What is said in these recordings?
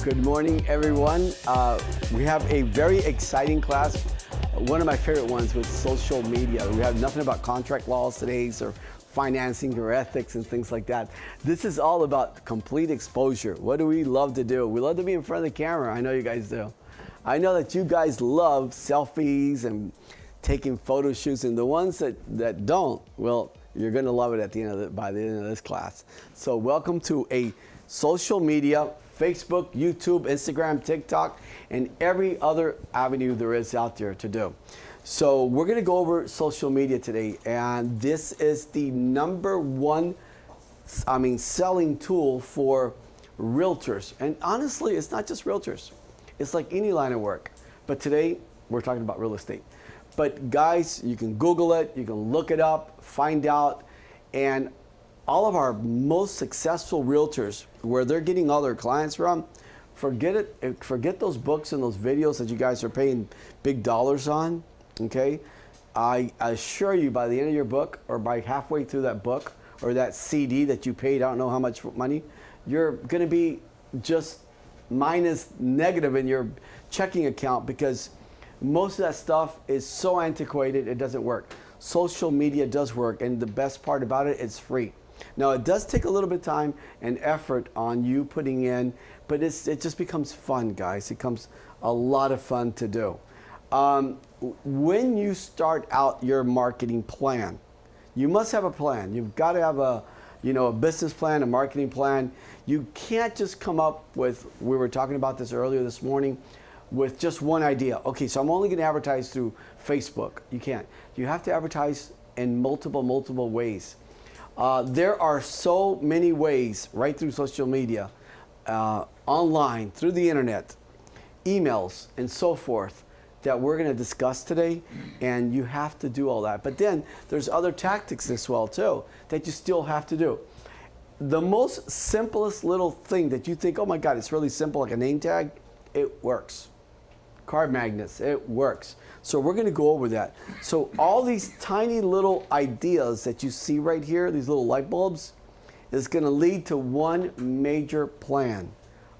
Good morning, everyone. We have a very exciting class, one of my favorite ones with social media. We have nothing about contract laws today, or financing or ethics and things like that. This is all about complete exposure. What do we love to do? We love to be in front of the camera. I know you guys do. I know that you guys love selfies and taking photo shoots, and the ones that don't, well, you're gonna love it at the end of by the end of this class. So welcome to a social media, Facebook, YouTube, Instagram, TikTok, and every other avenue there is out there to do. So we're gonna go over social media today, and this is the #1, selling tool for realtors. And honestly, it's not just realtors. It's like any line of work. But today, we're talking about real estate. But guys, you can Google it, you can look it up, find out, and all of our most successful realtors, where they're getting all their clients from, forget it. Forget those books and those videos that you guys are paying big dollars on, okay? I assure you, by the end of your book, or by halfway through that book, or that CD that you paid, I don't know how much money, you're gonna be just minus negative in your checking account, because most of that stuff is so antiquated, it doesn't work. Social media does work, and the best part about it, it's free. Now, it does take a little bit of time and effort on you putting in, but it just becomes fun, guys. It becomes a lot of fun to do. When you start out your marketing plan, you must have a plan. You've got to have a business plan, a marketing plan. You can't just come up with, we were talking about this earlier this morning, with just one idea. Okay, so I'm only going to advertise through Facebook. You can't. You have to advertise in multiple ways. There are so many ways right through social media, online, through the internet, emails, and so forth, that we're going to discuss today, and you have to do all that. But then there's other tactics as well too that you still have to do. The most simplest little thing that you think, oh my God, it's really simple, like a name tag, it works. Card magnets, it works. So we're going to go over that. So all these tiny little ideas that you see right here, these little light bulbs, is going to lead to one major plan.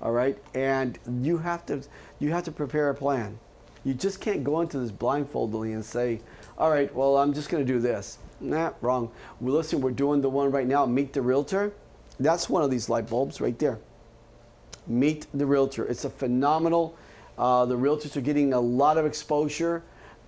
All right, and you have to prepare a plan. You just can't go into this blindfoldedly and say, all right, well, I'm just going to do this. Nah, wrong. Well, listen, we're doing the one right now, Meet the Realtor. That's one of these light bulbs right there. Meet the Realtor. It's a phenomenal. The realtors are getting a lot of exposure,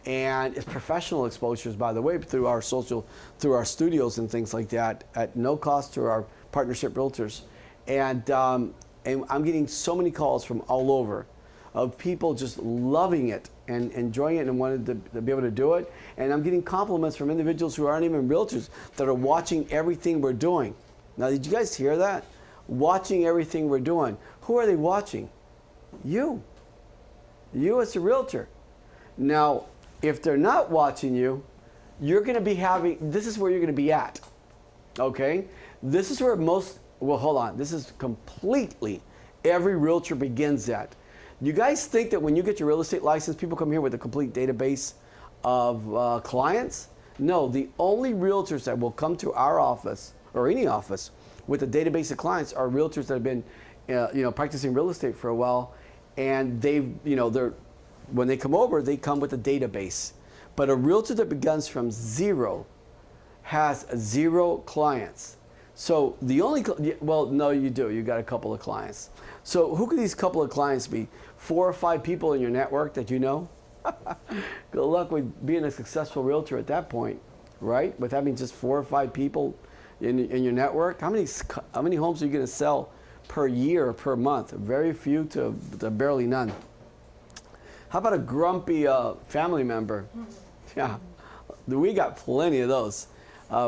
and it's professional exposures, by the way, through our studios and things like that, at no cost to our partnership realtors. And I'm getting so many calls from all over of people just loving it and enjoying it and wanting to be able to do it. And I'm getting compliments from individuals who aren't even realtors that are watching everything we're doing. Now, did you guys hear that? Watching everything we're doing. Who are they watching? You. You as a realtor. Now, if they're not watching you, you're going to be this is where you're going to be at. Okay? This is where this is completely every realtor begins at. You guys think that when you get your real estate license, people come here with a complete database of clients? No, the only realtors that will come to our office, or any office, with a database of clients are realtors that have been practicing real estate for a while. And when they come over, they come with a database. But a realtor that begins from zero has 0 clients. So the only, well, no, you do. You got a couple of clients. So who could these couple of clients be? 4 or 5 people in your network that you know? Good luck with being a successful realtor at that point, right? With having just 4 or 5 people in your network. How many homes are you going to sell per year, per month? Very few to barely none. How about a grumpy family member? Yeah, we got plenty of those.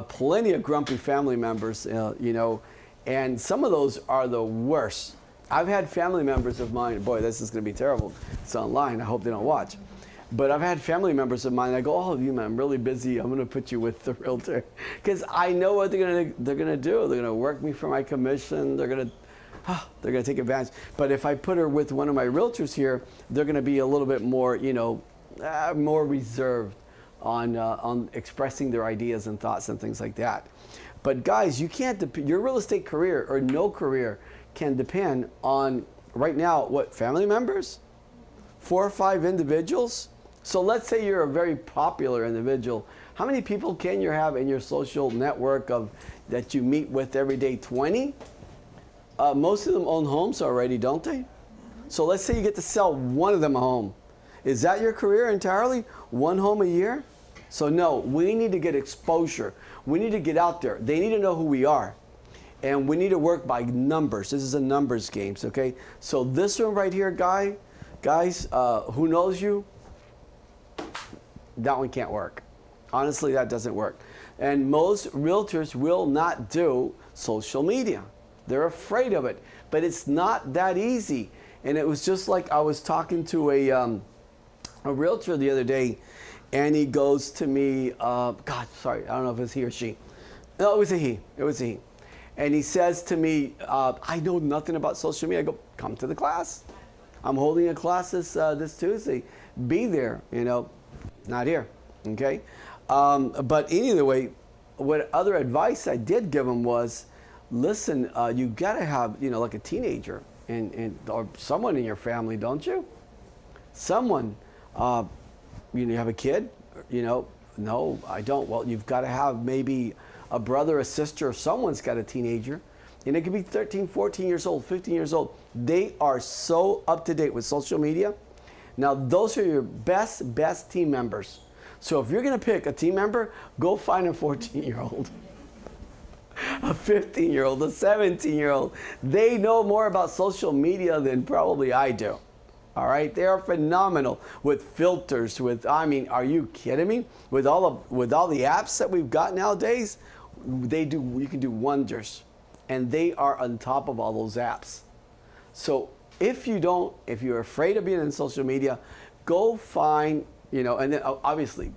Plenty of grumpy family members, and some of those are the worst. I've had family members of mine, boy, this is going to be terrible. It's online. I hope they don't watch. But I've had family members of mine, I go, oh, man, I'm really busy. I'm going to put you with the realtor. Because I know what they're going to do. They're going to work me for my commission. They're going to take advantage. But if I put her with one of my realtors here, they're going to be a little bit more, more reserved on expressing their ideas and thoughts and things like that. But guys, you can't your real estate career or no career can depend on right now, what, family members? 4 or 5 individuals? So let's say you're a very popular individual. How many people can you have in your social network of that you meet with every day? 20? Most of them own homes already, don't they? So let's say you get to sell one of them a home. Is that your career entirely? One home a year? So no, we need to get exposure. We need to get out there. They need to know who we are. And we need to work by numbers. This is a numbers game, okay? So this one right here, guys, who knows you? That one can't work. Honestly, that doesn't work. And most realtors will not do social media. They're afraid of it. But it's not that easy. And it was just like I was talking to a realtor the other day, and he goes to me, God, sorry, I don't know if it's he or she. No, it was a he. It was a he. And he says to me, I know nothing about social media. I go, come to the class. I'm holding a class this Tuesday. Be there, you know, not here, okay? But either way, what other advice I did give him was, listen, you gotta have, you know, like a teenager or someone in your family, don't you? Someone, you have a kid, you know, no, I don't. Well, you've got to have maybe a brother, a sister, or someone's got a teenager. And it could be 13, 14 years old, 15 years old. They are so up to date with social media. Now, those are your best team members. So if you're going to pick a team member, go find a 14-year-old, a 15-year-old, a 17-year-old. They know more about social media than probably I do. All right, they are phenomenal with filters. I mean, are you kidding me? With all the apps that we've got nowadays, you can do wonders, and they are on top of all those apps. So if you're afraid of being in social media, go find, you know, and then obviously,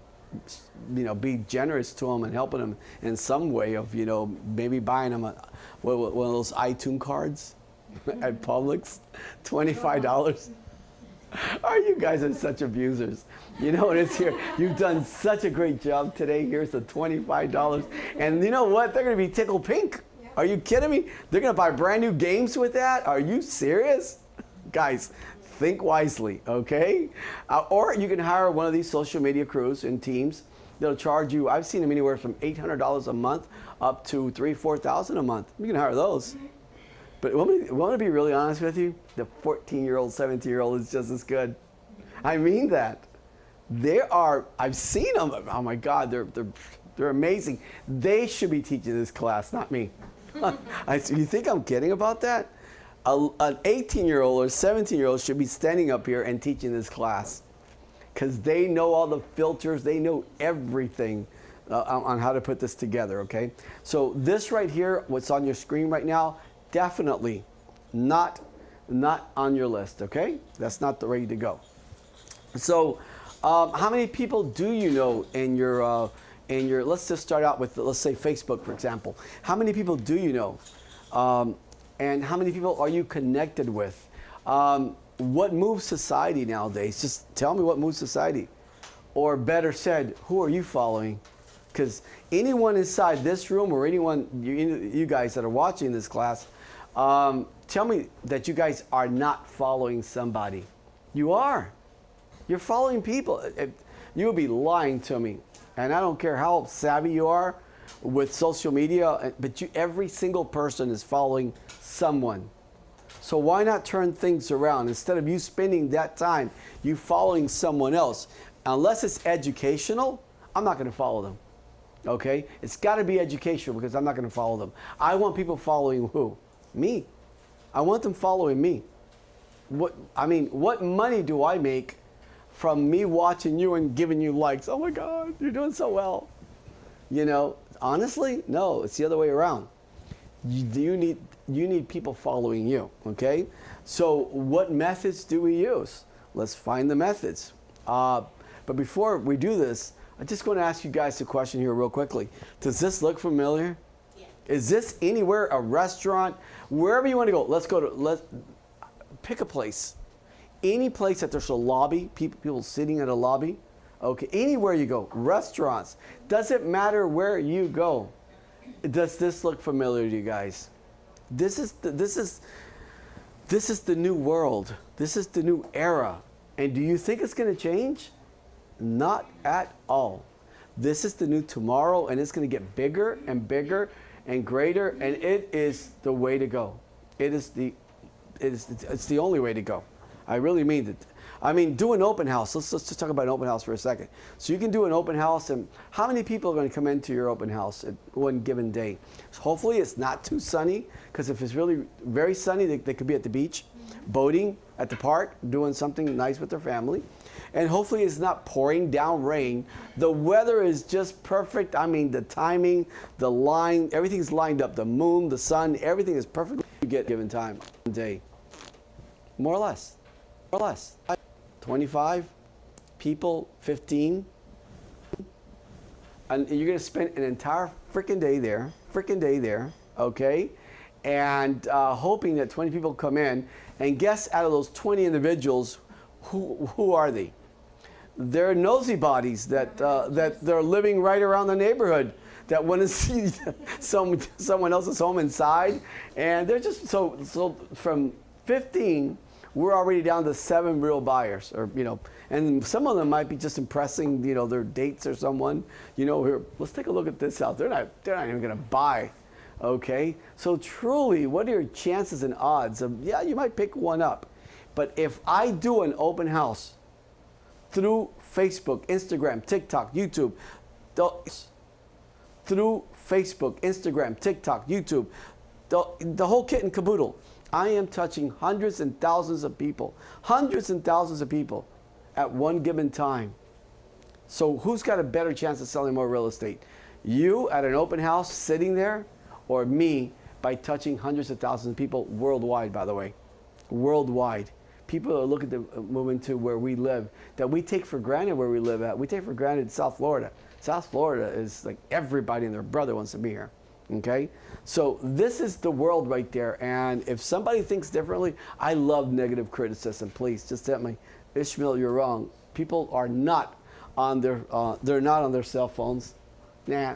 you know, be generous to them and helping them in some way of, you know, maybe buying them one of those iTunes cards at Publix, $25. Oh, you guys are such abusers. You know, and it's here. You've done such a great job today. Here's the $25. And you know what? They're going to be tickled pink. Are you kidding me? They're going to buy brand new games with that? Are you serious? Guys, think wisely, okay? Or you can hire one of these social media crews and teams. They'll charge you, I've seen them anywhere from $800 a month up to $3,000, $4,000 a month. You can hire those. But want to be really honest with you? The 14-year-old, 17-year-old is just as good. I mean that. I've seen them. Oh my God, they're amazing. They should be teaching this class, not me. You think I'm kidding about that? An 18-year-old or 17-year-old should be standing up here and teaching this class, because they know all the filters. They know everything on how to put this together, okay? So this right here, what's on your screen right now, definitely not on your list, okay? That's not the way to go. So how many people do you know in your, let's just start out with, let's say Facebook, for example. How many people do you know? And how many people are you connected with? What moves society nowadays? Just tell me what moves society. Or better said, who are you following? Because anyone inside this room or anyone, you guys that are watching this class, tell me that you guys are not following somebody. You are. You're following people. You would be lying to me. And I don't care how savvy you are with social media, but every single person is following someone. So why not turn things around? Instead of you spending that time, you following someone else. Unless it's educational, I'm not going to follow them. Okay? It's got to be educational, because I'm not going to follow them. I want people following who? Me. I want them following me. What money do I make from me watching you and giving you likes? Oh my God, you're doing so well. You know, honestly, no, it's the other way around. You need people following you, okay? So what methods do we use? Let's find the methods. But before we do this, I just want to ask you guys a question here real quickly. Does this look familiar? Yeah. Is this anywhere, a restaurant, wherever you want to go? Let's pick a place. Any place that there's a lobby, people sitting at a lobby. Okay, anywhere you go, restaurants. Doesn't matter where you go. Does this look familiar to you guys? This This is the new world. This is the new era. And do you think it's going to change? Not at all. This is the new tomorrow, and it's going to get bigger and bigger and greater, and it is the way to go. It's the only way to go. I really mean it. I mean, do an open house. Let's just talk about an open house for a second. So you can do an open house, and how many people are going to come into your open house at one given day? So hopefully it's not too sunny, because if it's really very sunny, they could be at the beach, boating at the park, doing something nice with their family. And hopefully it's not pouring down rain. The weather is just perfect. I mean, the timing, the line, everything's lined up. The moon, the sun, everything is perfectly at given time. Day, more or less. More or less. 25 people, 15. And you're going to spend an entire freaking day there, okay? And hoping that 20 people come in. And guess out of those 20 individuals, who are they? They're nosy bodies that they're living right around the neighborhood that want to see someone else's home inside. And they're just so from 15, we're already down to 7 real buyers, or and some of them might be just impressing, their dates or someone. Here, let's take a look at this house. They're not even going to buy. Okay, so truly, what are your chances and odds of? Yeah, you might pick one up, but if I do an open house through Facebook, Instagram, TikTok, YouTube, the whole kit and caboodle, I am touching hundreds and thousands of people at one given time. So who's got a better chance of selling more real estate? You at an open house sitting there, or me by touching hundreds of thousands of people worldwide, by the way. Worldwide. People are looking to move into where we live, that we take for granted where we live at. We take for granted South Florida. South Florida is like everybody and their brother wants to be here. Okay? So this is the world right there. And if somebody thinks differently, I love negative criticism. Please just tell me, Ismael, you're wrong. People are not on they're not on their cell phones. Nah.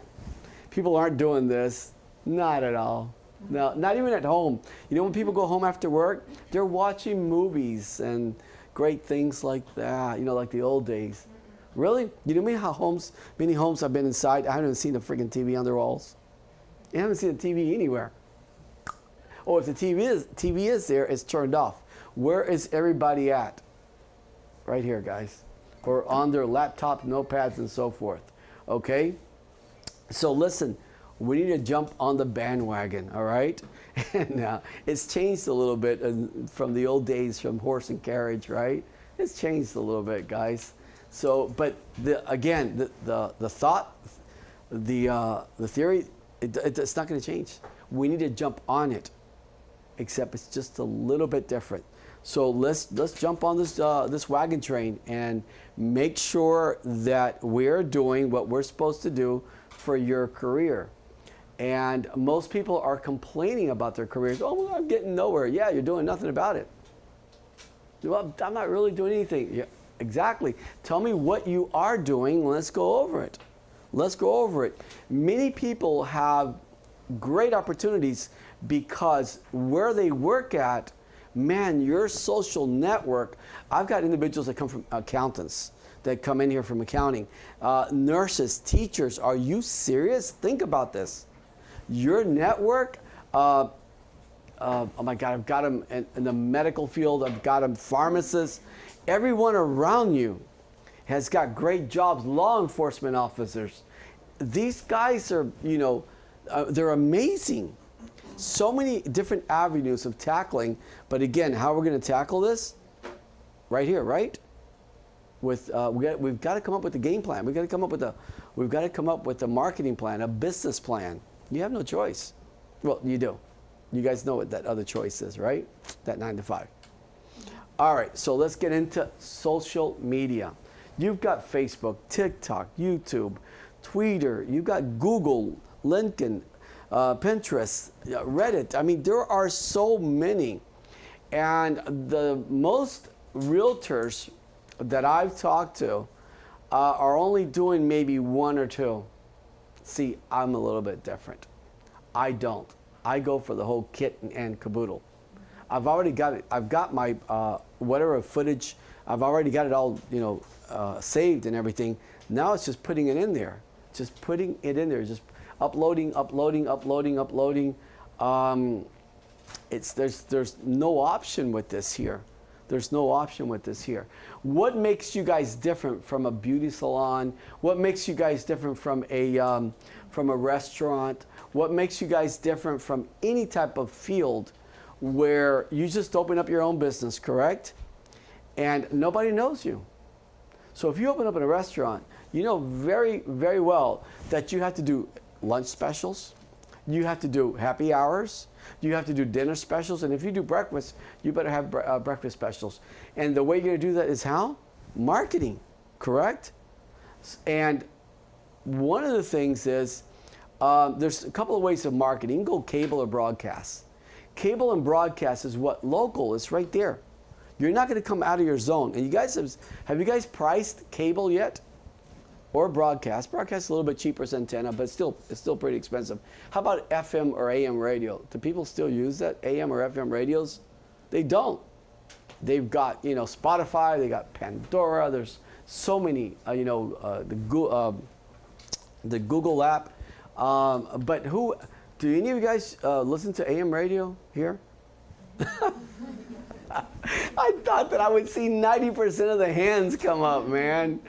People aren't doing this. Not at all. No, not even at home. When people go home after work, they're watching movies and great things like that, like the old days. Really? You know many homes I've been inside, I haven't even seen a freaking TV on their walls. I haven't seen a TV anywhere. Or if the TV is there, it's turned off. Where is everybody at? Right here, guys. Or on their laptop, notepads, and so forth. Okay? So listen. We need to jump on the bandwagon, all right? And it's changed a little bit from the old days, from horse and carriage, right? It's changed a little bit, guys. So, but the thought, the theory, it's not going to change. We need to jump on it, except it's just a little bit different. So let's jump on this wagon train and make sure that we're doing what we're supposed to do for your career. And most people are complaining about their careers. Oh, well, I'm getting nowhere. Yeah, you're doing nothing about it. Well, I'm not really doing anything. Yeah, exactly. Tell me what you are doing. Let's go over it. Let's go over it. Many people have great opportunities because where they work at, man, your social network. I've got individuals that come from accountants, that come in here from accounting, nurses, teachers. Are you serious? Think about this. Your network, oh my God, I've got them in the medical field, I've got them pharmacists. Everyone around you has got great jobs, law enforcement officers. These guys are, they're amazing. So many different avenues of tackling, but again, how are we going to tackle this? Right here, right? We've got to come up with a game plan. We've got to come up with a marketing plan, a business plan. You have no choice. Well, you do. You guys know what that other choice is, right? That 9 to 5. All right, so let's get into social media. You've got Facebook, TikTok, YouTube, Twitter. You've got Google, LinkedIn, Pinterest, Reddit. I mean, there are so many. And the most realtors that I've talked to are only doing maybe 1 or 2. See, I'm a little bit different. I don't. I go for the whole kit and caboodle. I've already got it. I've got my whatever footage. I've already got it all, saved and everything. Now it's just putting it in there. Just putting it in there. Just uploading. There's no option with this here. There's no option with this here. What makes you guys different from a beauty salon? What makes you guys different from a restaurant? What makes you guys different from any type of field where you just open up your own business, correct? And nobody knows you. So if you open up in a restaurant, you know very, very well that you have to do lunch specials, you have to do happy hours, you have to do dinner specials, and if you do breakfast, you better have breakfast specials. And the way you're going to do that is how? Marketing, correct? And one of the things is there's a couple of ways of marketing. You can go cable or broadcast. Cable and broadcast is what? Local. It's right there. You're not going to come out of your zone. And you guys have you guys priced cable yet? Or broadcast? Broadcast is a little bit cheaper than antenna, but it's still pretty expensive. How about FM or AM radio? Do people still use that, AM or FM radios? They don't. They've got, Spotify, they got Pandora, there's so many, the Google app. But do any of you guys listen to AM radio here? I thought that I would see 90% of the hands come up, man.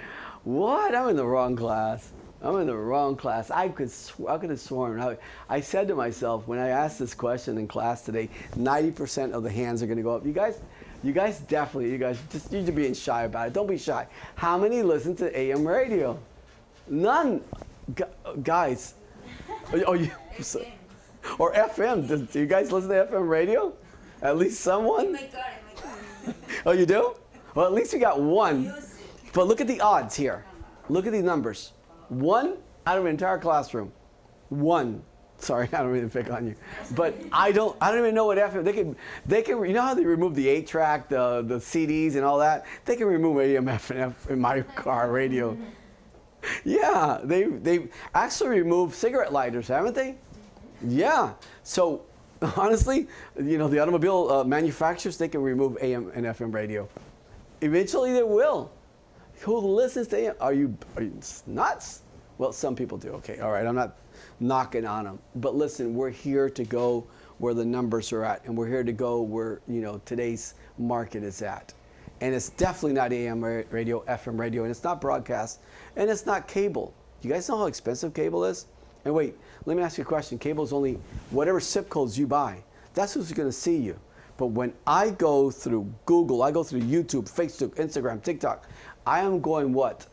What? I'm in the wrong class. I'm in the wrong class. I could have sworn. I said to myself when I asked this question in class today, 90% of the hands are going to go up. You guys just, you're being shy about it. Don't be shy. How many listen to AM radio? None. Guys. Or FM. Do you guys listen to FM radio? At least someone? Oh my God. Oh, you do? Well, at least you got one. But look at the odds here. Look at these numbers. 1 out of an entire classroom. 1. Sorry, I don't mean to pick on you. But I don't even know what FM. They can. You know how they remove the 8-track, the CDs and all that? They can remove AM, FM in my car radio. Yeah, they actually removed cigarette lighters, haven't they? Yeah. So honestly, the automobile manufacturers, they can remove AM and FM radio. Eventually they will. Who listens to AM? Are you nuts? Well, some people do. Okay, all right, I'm not knocking on them. But listen, we're here to go where the numbers are at, and we're here to go where today's market is at. And it's definitely not AM radio, FM radio, and it's not broadcast, and it's not cable. You guys know how expensive cable is? And wait, let me ask you a question. Cable is only whatever zip codes you buy. That's who's going to see you. But when I go through Google, I go through YouTube, Facebook, Instagram, TikTok, I am going what?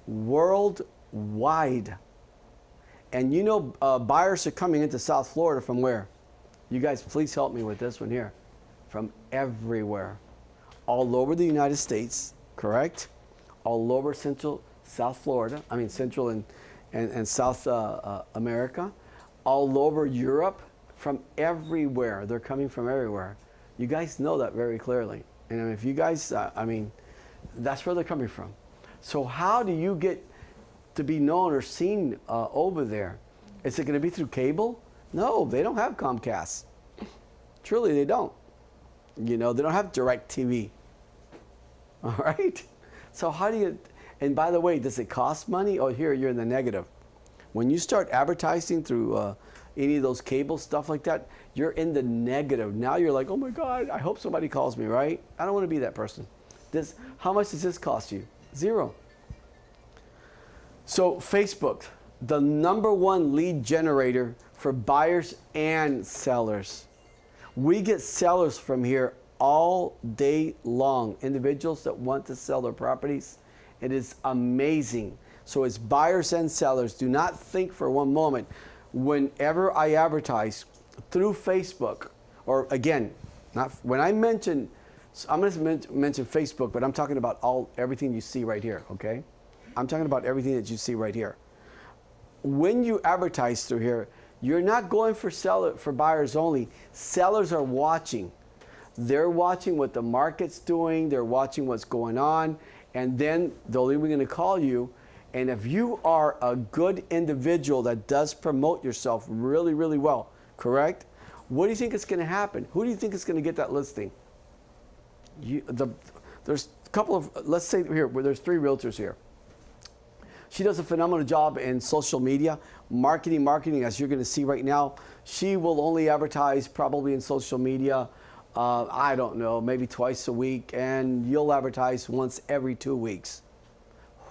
Worldwide. And buyers are coming into South Florida from where? You guys, please help me with this one here. From everywhere. All over the United States, correct? All over Central Florida, Central and South America, all over Europe, from everywhere. They're coming from everywhere. You guys know that very clearly. And if you guys, that's where they're coming from. So how do you get to be known or seen over there? Is it going to be through cable? No, they don't have Comcast. Truly, they don't. They don't have direct TV. All right? So how do you, and by the way, does it cost money? Oh, here, you're in the negative. When you start advertising through any of those cable stuff like that, you're in the negative. Now you're like, oh my God, I hope somebody calls me, right? I don't want to be that person. How much does this cost you? 0. So Facebook, the #1 lead generator for buyers and sellers. We get sellers from here all day long, individuals that want to sell their properties. It is amazing. So it's buyers and sellers. Do not think for one moment, whenever I advertise through Facebook, or again, not when I mention, I'm going to mention Facebook, but I'm talking about everything you see right here, okay? I'm talking about everything that you see right here. When you advertise through here, you're not going for buyers only. Sellers are watching. They're watching what the market's doing. They're watching what's going on. And then they're even going to call you. And if you are a good individual that does promote yourself really, really well, correct? What do you think is going to happen? Who do you think is going to get that listing? There's a couple of, let's say here, there's 3 realtors here. She does a phenomenal job in social media, marketing, as you're going to see right now. She will only advertise probably in social media, I don't know, maybe twice a week, and you'll advertise once every 2 weeks.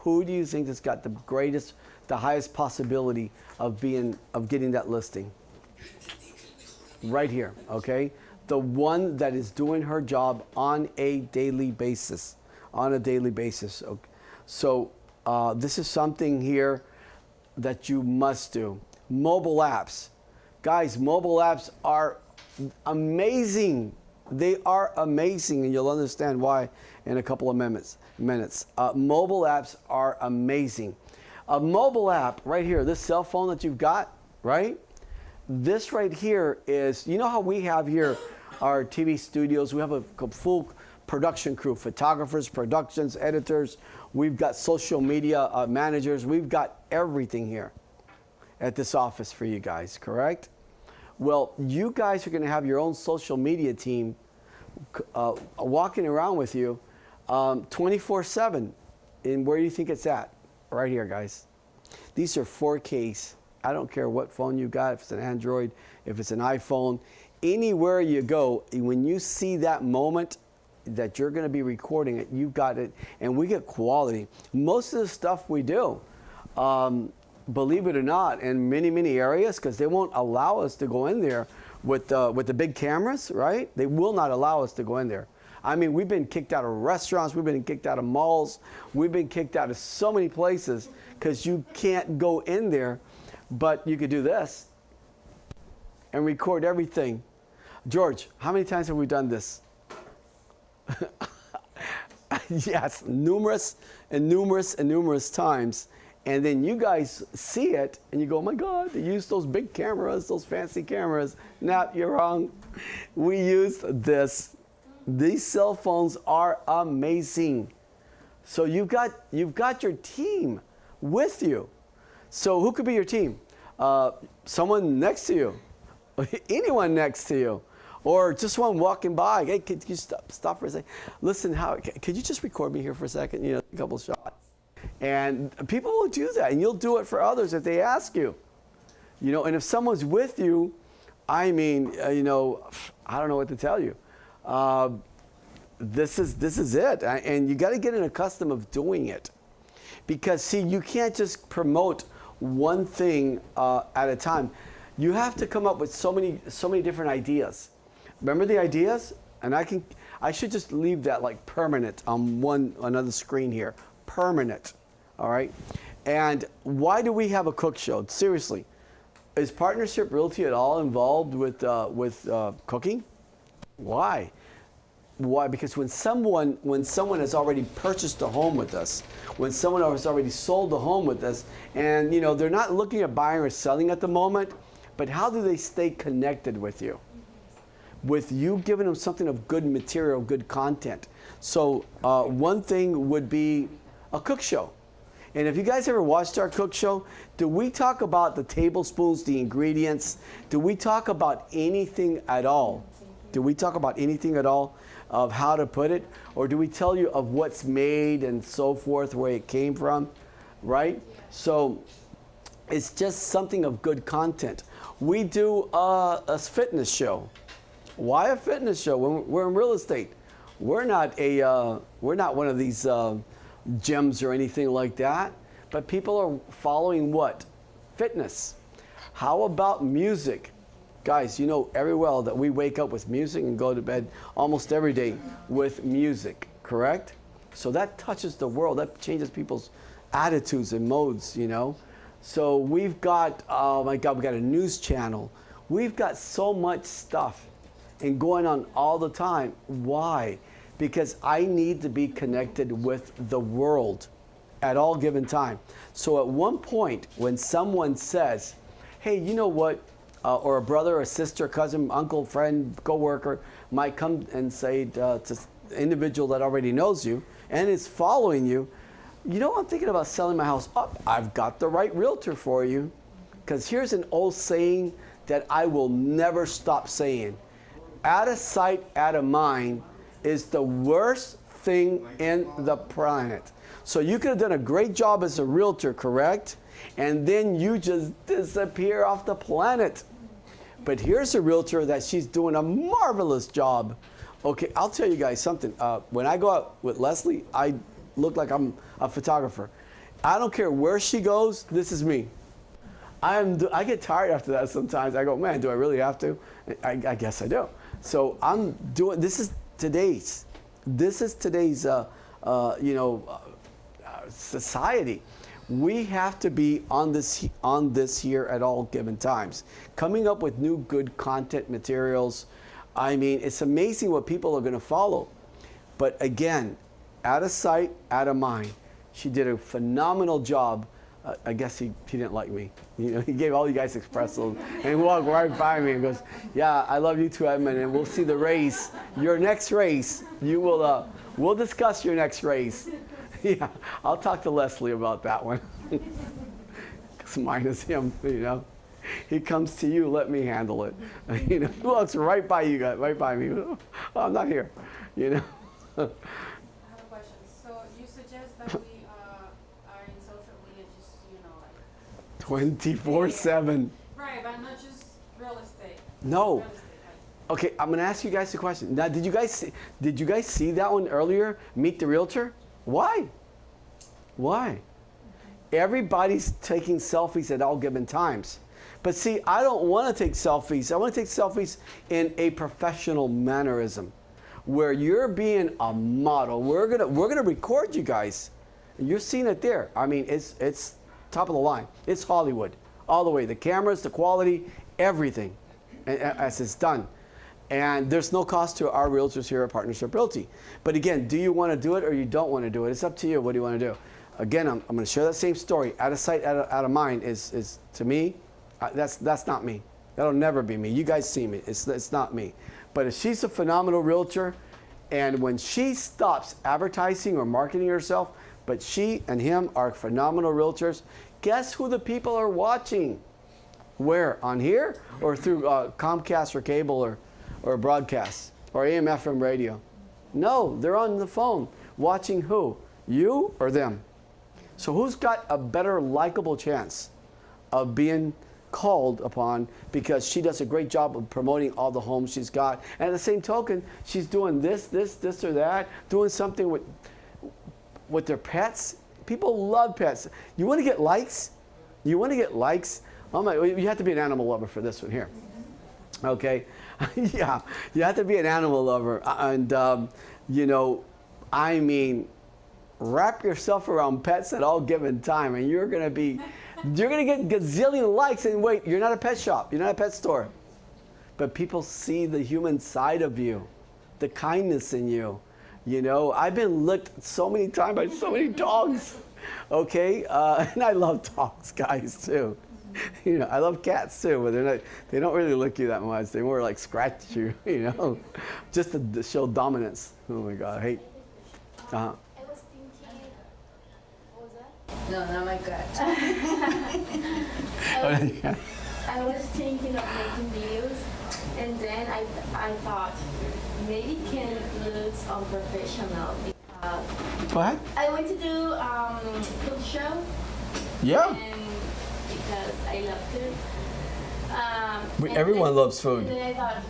Who do you think has got the highest possibility of getting that listing? Right here, okay? The one that is doing her job on a daily basis, Okay? So this is something here that you must do. Mobile apps. Guys, mobile apps are amazing. They are amazing, and you'll understand why in a couple of minutes. Mobile apps are amazing. A mobile app right here, this cell phone that you've got, right? This right here is, you know how we have here our TV studios, we have a full production crew, photographers, productions, editors, we've got social media managers, we've got everything here at this office for you guys, correct? Well, you guys are going to have your own social media team walking around with you 24/7. And where do you think it's at? Right here, guys. These are 4Ks. I don't care what phone you got, if it's an Android, if it's an iPhone. Anywhere you go, when you see that moment that you're going to be recording it, you've got it, and we get quality. Most of the stuff we do, believe it or not, in many areas, because they won't allow us to go in there with the big cameras, right? They will not allow us to go in there. I mean, we've been kicked out of restaurants, we've been kicked out of malls, we've been kicked out of so many places because you can't go in there, but you could do this and record everything. George, how many times have we done this? Yes, numerous times. And then you guys see it and you go, oh my God, they use those big cameras, those fancy cameras. No, you're wrong. We use this. These cell phones are amazing. So you've got your team with you. So who could be your team? Someone next to you, anyone next to you, or just one walking by. Hey, could you stop for a second? Listen, could you just record me here for a second? You know, a couple shots. And people will do that, and you'll do it for others if they ask you. You know, and if someone's with you, I mean, you know, I don't know what to tell you. This is it, and you got to get in a custom of doing it, because see, you can't just promote one thing at a time. You have to come up with so many different ideas. Remember the ideas? And I should just leave that like permanent on another screen here. Permanent, all right? And why do we have a cook show? Seriously, is Partnership Realty at all involved with cooking? Why? Why? Because when someone has already purchased a home with us, when someone has already sold a home with us, and you know they're not looking at buying or selling at the moment, but how do they stay connected with you? With you giving them something of good material, good content. So one thing would be a cook show. And if you guys ever watched our cook show, do we talk about the tablespoons, the ingredients? Do we talk about anything at all? Do we talk about anything at all of how to put it? Or do we tell you of what's made and so forth, where it came from, right? So it's just something of good content. We do a fitness show. Why a fitness show? When we're in real estate, we're not one of these gyms or anything like that. But people are following what? Fitness. How about music? Guys, you know very well that we wake up with music and go to bed almost every day with music, correct? So that touches the world. That changes people's attitudes and modes, you know? So we've got, oh my God, we've got a news channel. We've got so much stuff and going on all the time. Why? Because I need to be connected with the world at all given time. So at one point, when someone says, hey, you know what, or a brother, a sister, cousin, uncle, friend, coworker might come and say to the individual that already knows you and is following you, you know, I'm thinking about selling my house. Oh, I've got the right realtor for you. Because here's an old saying that I will never stop saying. Out of sight, out of mind is the worst thing in the planet. So you could have done a great job as a realtor, correct? And then you just disappear off the planet. But here's a realtor that she's doing a marvelous job. Okay, I'll tell you guys something. When I go out with Leslie, I look like I'm a photographer. I don't care where she goes, this is me. I get tired after that sometimes. I go, man, do I really have to? I guess I do. So I'm doing, this is today's society. We have to be on this here at all given times. Coming up with new good content materials. I mean, it's amazing what people are going to follow. But again, out of sight, out of mind. She did a phenomenal job. I guess he didn't like me. You know, he gave all you guys espresso and he walked right by me and goes, yeah, I love you too, Edmund, and we'll see the race. Your next race, you will, we'll discuss your next race. Yeah, I'll talk to Leslie about that one. Because mine is him, you know. He comes to you, let me handle it. You know, he walks right by you guys, right by me. Oh, I'm not here, you know. I have a question. So you suggest that we are in social media just, you know, like 24/7. Right, but not just real estate. No. Real estate, right? Okay, I'm gonna ask you guys a question. Now, did you guys see that one earlier? Meet the Realtor? Why? Why? Everybody's taking selfies at all given times. But see, I don't want to take selfies. I want to take selfies in a professional mannerism, where you're being a model. We're gonna record you guys. You're seeing it there. I mean, it's top of the line. It's Hollywood, all the way. The cameras, the quality, everything, as it's done. And there's no cost to our realtors here at Partnership Realty. But again, do you want to do it or you don't want to do it? It's up to you. What do you want to do? Again, I'm going to share that same story. Out of sight, out of mind is to me, that's not me. That'll never be me. You guys see me. It's not me. But if she's a phenomenal realtor, and when she stops advertising or marketing herself, but she and him are phenomenal realtors, guess who the people are watching? Where? On here or through Comcast or cable or broadcast or AM FM radio? No, they're on the phone. Watching who? You or them? So who's got a better likable chance of being called upon because she does a great job of promoting all the homes she's got, and at the same token, she's doing this or that, doing something with their pets. People love pets. You want to get likes? You want to get likes? Oh my, you have to be an animal lover for this one here. Okay, yeah, you have to be an animal lover, and you know, I mean, wrap yourself around pets at all given time, and you're gonna get gazillion likes. And wait, you're not a pet shop, you're not a pet store, but people see the human side of you, the kindness in you. You know, I've been licked so many times by so many dogs. Okay, and I love dogs, guys, too. You know, I love cats too, but they don't really lick you that much. They more like scratch you, you know, just to show dominance. Oh my God, I hate. I was thinking, what was that? No, not my God. I was thinking of making videos, and then I thought maybe can look unprofessional because What? I went to do food show. Yeah. And because I love food. But and everyone then- loves food. And then I thought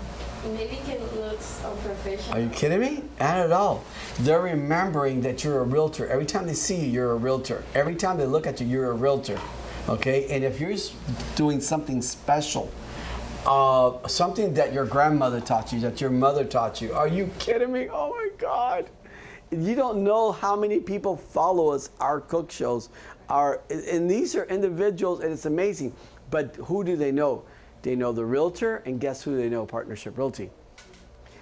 maybe can look unprofessional. Are you kidding me? Not at all. They're remembering that you're a realtor. Every time they see you, you're a realtor. Every time they look at you, you're a realtor. Okay? And if you're doing something special, something that your grandmother taught you, that your mother taught you, are you kidding me? Oh my God. You don't know how many people follow us, our cook shows. And these are individuals, and it's amazing. But who do they know? They know the realtor, and guess who they know? Partnership Realty.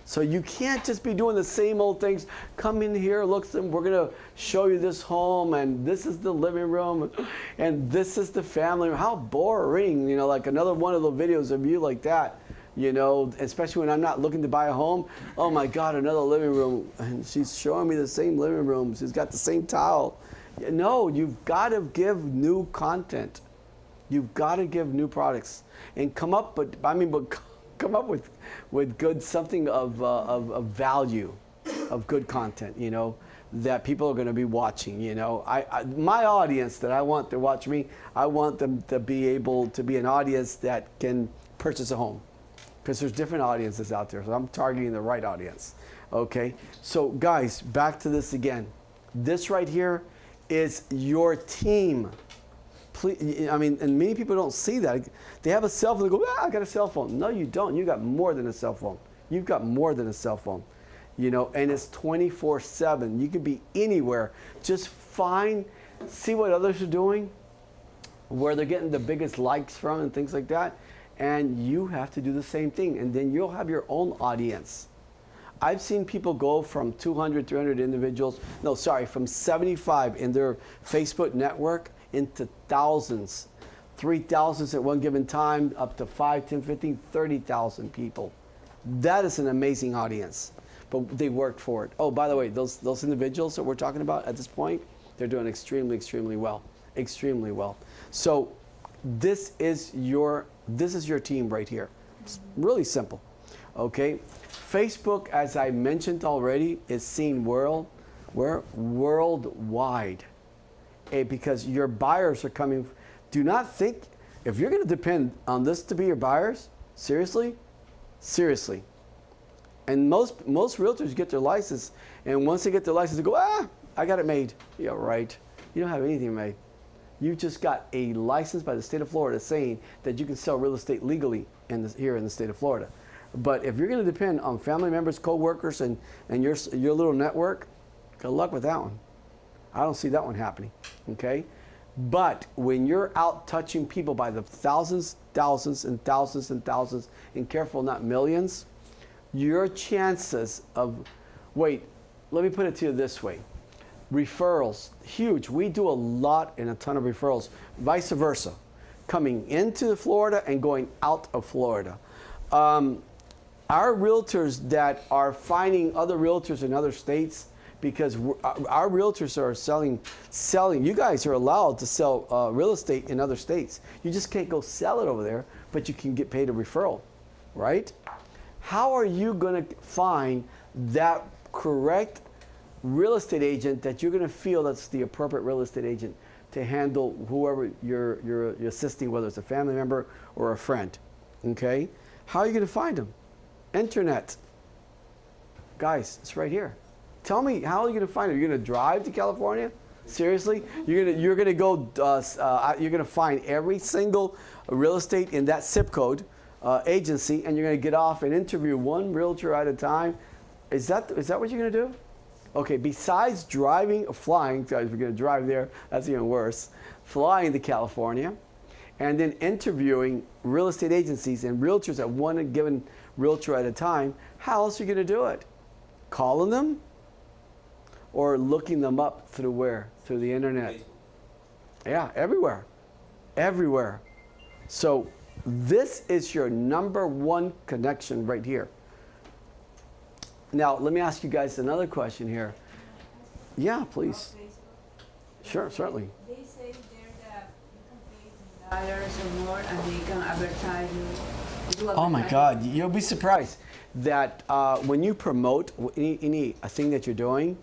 So you can't just be doing the same old things. Come in here, look, we're gonna show you this home, and this is the living room, and this is the family room. How boring, you know, like another one of the videos of you like that, you know, especially when I'm not looking to buy a home. Oh my God, another living room, and she's showing me the same living room. She's got the same towel. No, you've got to give new content. You've got to give new products and come up, but come up with good something of value, of good content, you know, that people are going to be watching. You know, my audience that I want to watch me, I want them to be able to be an audience that can purchase a home, because there's different audiences out there. So I'm targeting the right audience. Okay, so guys, back to this again. This right here is your team. Please, I mean, and many people don't see that. They have a cell phone. They go, I got a cell phone. No, you don't. You got more than a cell phone. You've got more than a cell phone. You know, and it's 24/7. You can be anywhere. Just see what others are doing, where they're getting the biggest likes from and things like that. And you have to do the same thing. And then you'll have your own audience. I've seen people go from 200, 300 individuals, from 75 in their Facebook network into thousands, 3,000 at one given time, up to 5, 10, 15, 30,000 people. That is an amazing audience, but they worked for it. Oh, by the way, those individuals that we're talking about at this point, they're doing extremely, extremely well, extremely well. So this is your team right here. It's really simple, okay? Facebook, as I mentioned already, is seen worldwide. Because your buyers are coming. Do not think, if you're going to depend on this to be your buyers, seriously. And most realtors get their license, and once they get their license, they go, I got it made. Yeah, right. You don't have anything made. You just got a license by the state of Florida saying that you can sell real estate legally here in the state of Florida. But if you're going to depend on family members, co-workers, and your little network, good luck with that one. I don't see that one happening, okay? But when you're out touching people by the thousands, and careful, not millions, your chances of, let me put it to you this way. Referrals, huge. We do a lot and a ton of referrals, vice versa, coming into Florida and going out of Florida. Our realtors that are finding other realtors in other states, because our realtors are selling. You guys are allowed to sell real estate in other states. You just can't go sell it over there, but you can get paid a referral, right? How are you going to find that correct real estate agent that you're going to feel that's the appropriate real estate agent to handle whoever you're assisting, whether it's a family member or a friend, okay? How are you going to find them? Internet. Guys, it's right here. Tell me, how are you going to find them? You're going to drive to California? Seriously? You're going to go, you're going to find every single real estate in that zip code agency, and you're going to get off and interview one realtor at a time. Is that what you're going to do? Okay, besides driving or flying, guys, we're going to drive there, that's even worse, flying to California, and then interviewing real estate agencies and realtors at one given realtor at a time, how else are you going to do it? Calling them? Or looking them up through where? Through the internet. Yeah, everywhere. Everywhere. So this is your #1 connection right here. Now, let me ask you guys another question here. Yeah, please. Sure, certainly. They say there that you can pay $10 or more and they can advertise you. Oh my God, you'll be surprised that when you promote any thing that you're doing,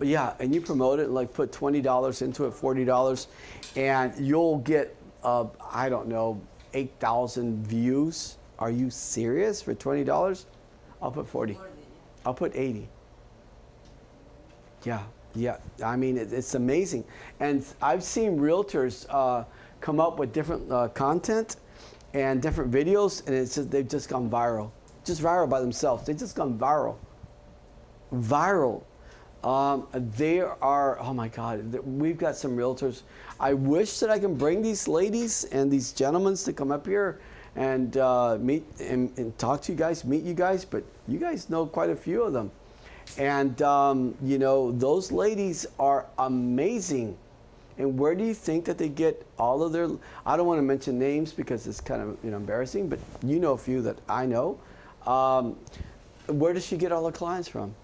yeah, and you promote it, like put $20 into it, $40, and you'll get, I don't know, 8,000 views. Are you serious for $20? I'll put 40. I'll put 80. Yeah. I mean, it's amazing. And I've seen realtors come up with different content and different videos, and they've just gone viral. Just viral by themselves. They've just gone viral. They are, oh my God, we've got some realtors. I wish that I can bring these ladies and these gentlemen to come up here and meet and talk to you guys, meet you guys, but you guys know quite a few of them. And, you know, those ladies are amazing. And where do you think that they get all of their, I don't want to mention names because it's kind of, embarrassing, but you know a few that I know. Where does she get all her clients from?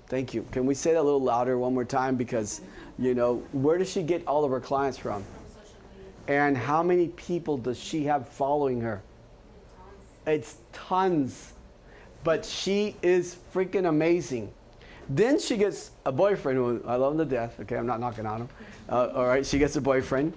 Thank you. Can we say that a little louder one more time? Because, where does she get all of her clients from? And how many people does she have following her? It's tons. But she is freaking amazing. Then she gets a boyfriend who I love him to death. Okay, I'm not knocking on him. All right, she gets a boyfriend.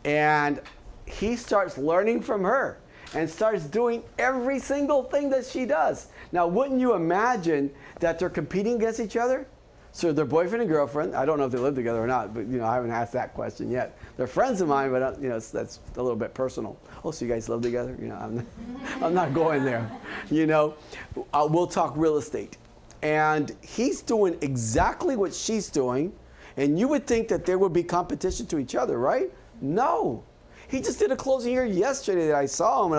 And he starts learning from her and starts doing every single thing that she does. Now, wouldn't you imagine that they're competing against each other? So they're boyfriend and girlfriend. I don't know if they live together or not, but I haven't asked that question yet. They're friends of mine, but that's a little bit personal. Oh, so you guys live together? I'm not going there. We'll talk real estate. And he's doing exactly what she's doing, and you would think that there would be competition to each other, right? No. He just did a closing here yesterday that I saw him,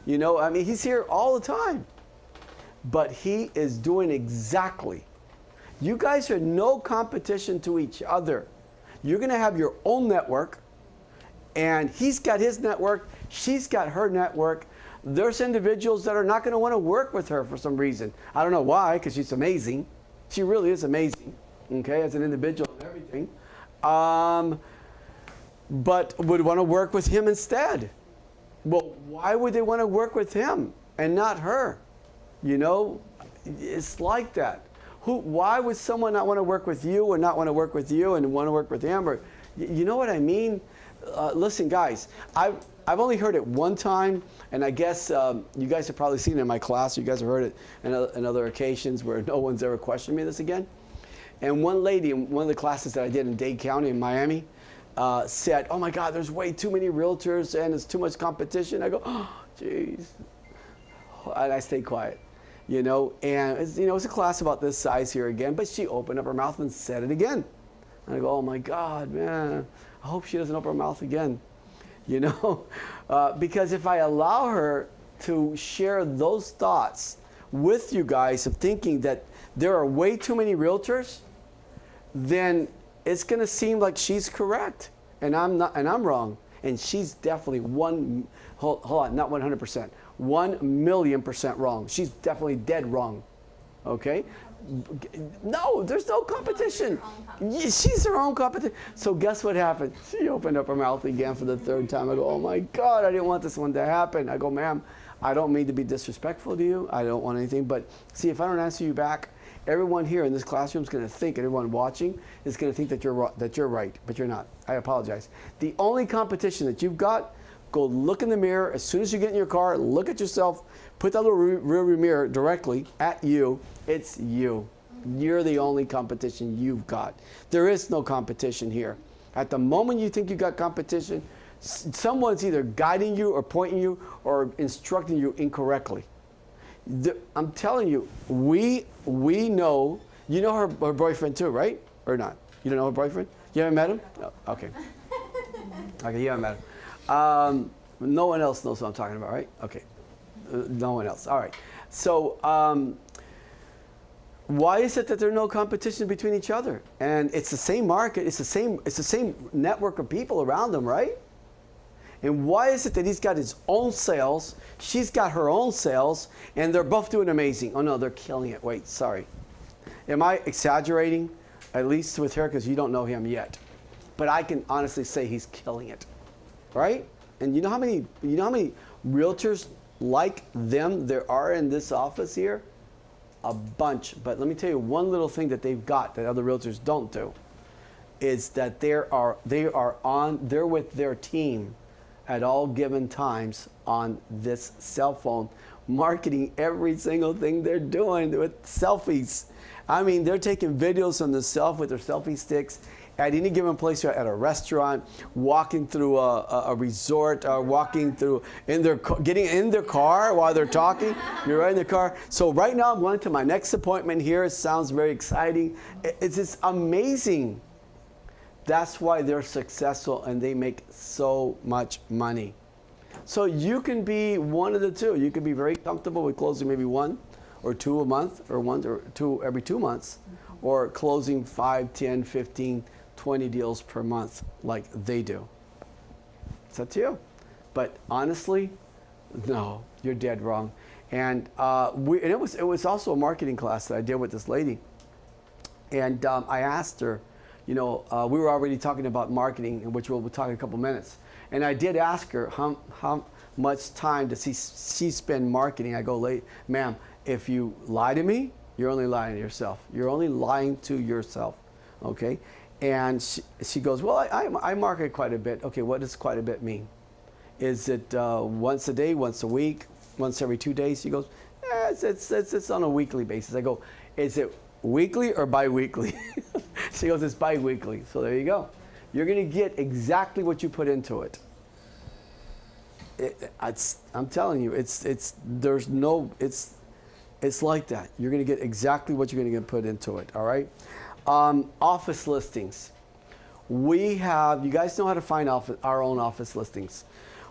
and he's here all the time. But he is doing exactly. You guys are no competition to each other. You're going to have your own network, and he's got his network, she's got her network. There's individuals that are not going to want to work with her for some reason. I don't know why, because she's amazing. She really is amazing, okay, as an individual and everything. But would want to work with him instead. Well, why would they want to work with him and not her? It's like that. Why would someone not want to work with you or not want to work with you and want to work with him? Or, you know what I mean? Listen, guys, I've only heard it one time, and I guess you guys have probably seen it in my class. You guys have heard it in other occasions where no one's ever questioned me this again. And one lady in one of the classes that I did in Dade County in Miami said, "Oh my God, there's way too many realtors and it's too much competition." I go, "Oh, jeez," and I stayed quiet. And it's a class about this size here again, but she opened up her mouth and said it again. And I go, "Oh my God, man, I hope she doesn't open her mouth again." Because if I allow her to share those thoughts with you guys of thinking that there are way too many realtors, then it's going to seem like she's correct and I'm not, and I'm wrong. And she's definitely not 100%, 1,000,000% wrong. She's definitely dead wrong. Okay? No, there's no competition. She's her own competition. So guess what happened? She opened up her mouth again for the third time. I go, "Oh my God, I didn't want this one to happen." I go, "Ma'am, I don't mean to be disrespectful to you. I don't want anything. But see, if I don't answer you back, everyone here in this classroom is going to think, and everyone watching is going to think that you're right, but you're not. I apologize. The only competition that you've got, go look in the mirror. As soon as you get in your car, look at yourself, put that little rearview mirror directly at you. It's you. You're the only competition you've got. There is no competition here. At the moment you think you got competition, someone's either guiding you or pointing you or instructing you incorrectly. I'm telling you, we know, you know her boyfriend too, right? Or not? You don't know her boyfriend? You haven't met him? Oh, okay. Okay, you haven't met him. No one else knows what I'm talking about, right? Okay. No one else. All right. So why is it that there's no competition between each other? And it's the same market. It's the same network of people around them, right? And why is it that he's got his own sales, she's got her own sales, and they're both doing amazing? Oh no, they're killing it. Wait, sorry. Am I exaggerating? At least with her, because you don't know him yet. But I can honestly say he's killing it, right? And you know how many realtors like them there are in this office here? A bunch. But let me tell you one little thing that they've got that other realtors don't do is that they're with their team at all given times on this cell phone, marketing every single thing they're doing with selfies. I mean, they're taking videos on themselves with their selfie sticks at any given place, at a restaurant, walking through a resort, walking through getting in their car while they're talking. You're right in the car. So right now I'm going to my next appointment here. It sounds very exciting. It's just amazing. That's why they're successful and they make so much money. So you can be one of the two. You can be very comfortable with closing maybe one or two a month, or one or two every 2 months, or closing 5, 10, 15, 20 deals per month like they do. It's up to you. But honestly, no, you're dead wrong. And it was also a marketing class that I did with this lady. And I asked her, we were already talking about marketing, which we'll talk in a couple minutes. And I did ask her how much time does she spend marketing. I go, ma'am, if you lie to me, you're only lying to yourself. You're only lying to yourself, okay? And she goes, well, I market quite a bit. Okay, what does quite a bit mean? Is it once a day, once a week, once every 2 days? She goes, it's on a weekly basis. I go, is it weekly or bi-weekly? She goes, it's bi-weekly. So there you go. You're going to get exactly what you put into it. I'm telling you, it's like that. You're going to get exactly what you're going to get put into it. All right. Office listings. We have. You guys know how to find our own office listings.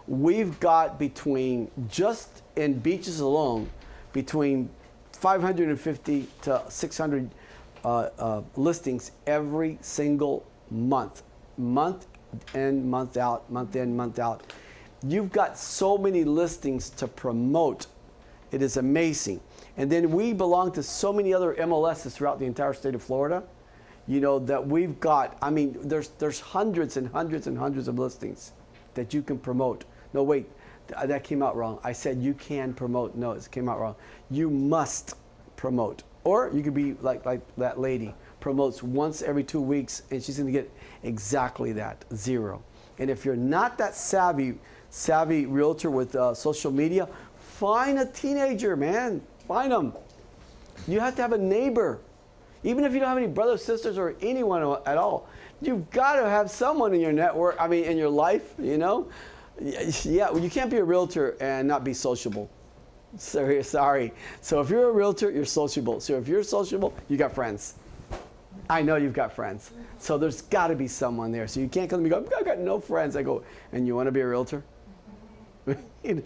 We've got between, just in beaches alone, between 550 to 600 listings every single month in, month out, month in, month out. You've got so many listings to promote. It is amazing. And then we belong to so many other MLSs throughout the entire state of Florida, you know, that we've got, I mean, there's hundreds and hundreds and hundreds of listings that you can promote. No, wait, that came out wrong. I said you can promote. No, it came out wrong. You must promote. Or you could be like that lady, promotes once every 2 weeks, and she's going to get exactly that, 0. And if you're not that savvy realtor with social media, find a teenager, man. Find them. You have to have a neighbor. Even if you don't have any brothers, sisters, or anyone at all, you've got to have someone in your network, I mean, in your life, you know? Yeah, well, you can't be a realtor and not be sociable. Sorry. So if you're a realtor, you're sociable. So if you're sociable, you got friends. I know you've got friends. So there's got to be someone there. So you can't come to me and go, I've got no friends. I go, and you want to be a realtor? You know?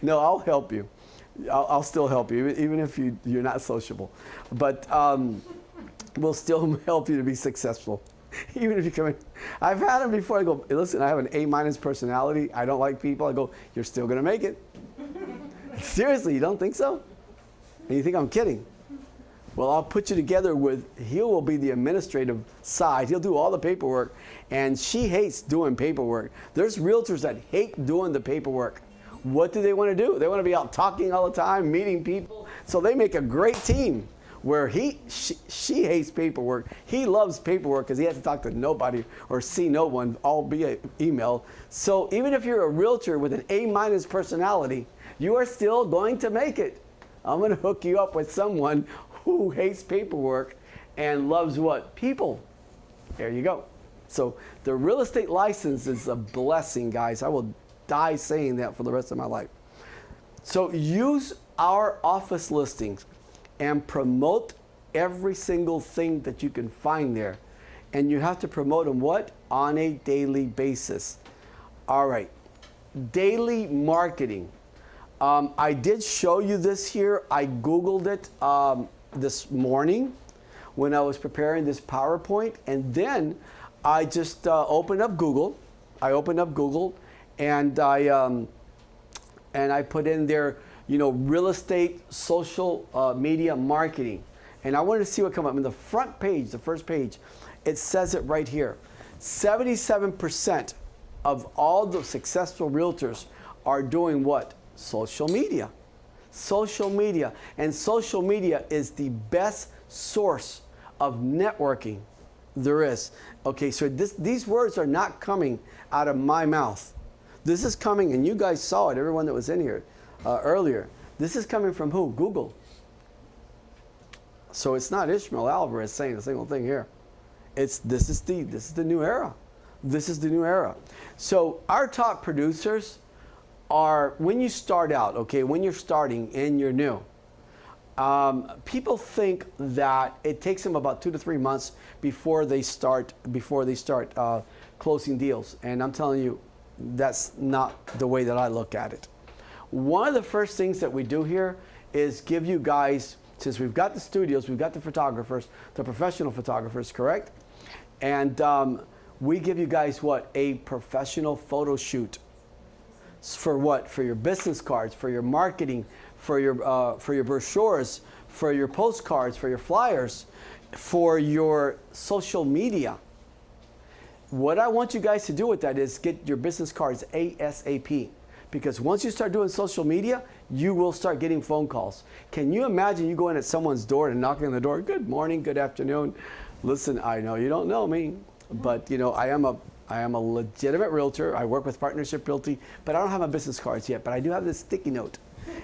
No, I'll help you. I'll still help you, even if you're not sociable. But we'll still help you to be successful. Even if you come in. I've had them before. I go, listen, I have an A- personality. I don't like people. I go, you're still going to make it. Seriously, you don't think so? And you think I'm kidding? Well, I'll put you together with, he will be the administrative side. He'll do all the paperwork. And she hates doing paperwork. There's realtors that hate doing the paperwork. What do they want to do? They want to be out talking all the time, meeting people. So they make a great team where she hates paperwork. He loves paperwork because he has to talk to nobody or see no one, all via email. So even if you're a realtor with an A- personality, you are still going to make it. I'm going to hook you up with someone who hates paperwork and loves what? People. There you go. So the real estate license is a blessing, guys. I will die saying that for the rest of my life. So use our office listings and promote every single thing that you can find there. And you have to promote them what? On a daily basis. All right. Daily marketing. I did show you this here. I Googled it this morning when I was preparing this PowerPoint. And then I just opened up Google. And I put in there, you know, real estate, social media marketing. And I wanted to see what come up. In the front page, the first page, it says it right here. 77% of all the successful realtors are doing what? Social media. Social media. And social media is the best source of networking there is. Okay, so these words are not coming out of my mouth. This is coming, and you guys saw it, everyone that was in here earlier. This is coming from who? Google. So it's not Ismael Alvarez saying a single thing here. This is the new era. This is the new era. So our top producers are, when you start out, okay, when you're starting and you're new, people think that it takes them about 2 to 3 months before they start closing deals. And I'm telling you, that's not the way that I look at it. One of the first things that we do here is give you guys, since we've got the studios, we've got the photographers, the professional photographers, correct? And we give you guys what? A professional photo shoot. For what? For your business cards, for your marketing, for your brochures, for your postcards, for your flyers, for your social media. What I want you guys to do with that is get your business cards ASAP. Because once you start doing social media, you will start getting phone calls. Can you imagine you going at someone's door and knocking on the door? Good morning, good afternoon. Listen, I know you don't know me, but you know I am a legitimate realtor. I work with Partnership Realty, but I don't have my business cards yet. But I do have this sticky note,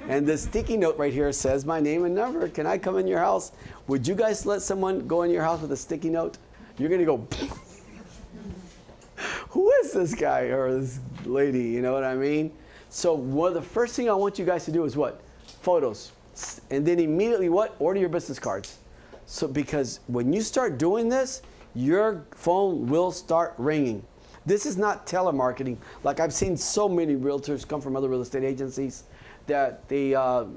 and this sticky note right here says my name and number. Can I come in your house? Would you guys let someone go in your house with a sticky note? You're gonna go. Who is this guy or this lady? You know what I mean? So one of the first thing I want you guys to do is what? Photos. And then immediately what? Order your business cards. So because when you start doing this, your phone will start ringing. This is not telemarketing. Like I've seen so many realtors come from other real estate agencies that they offer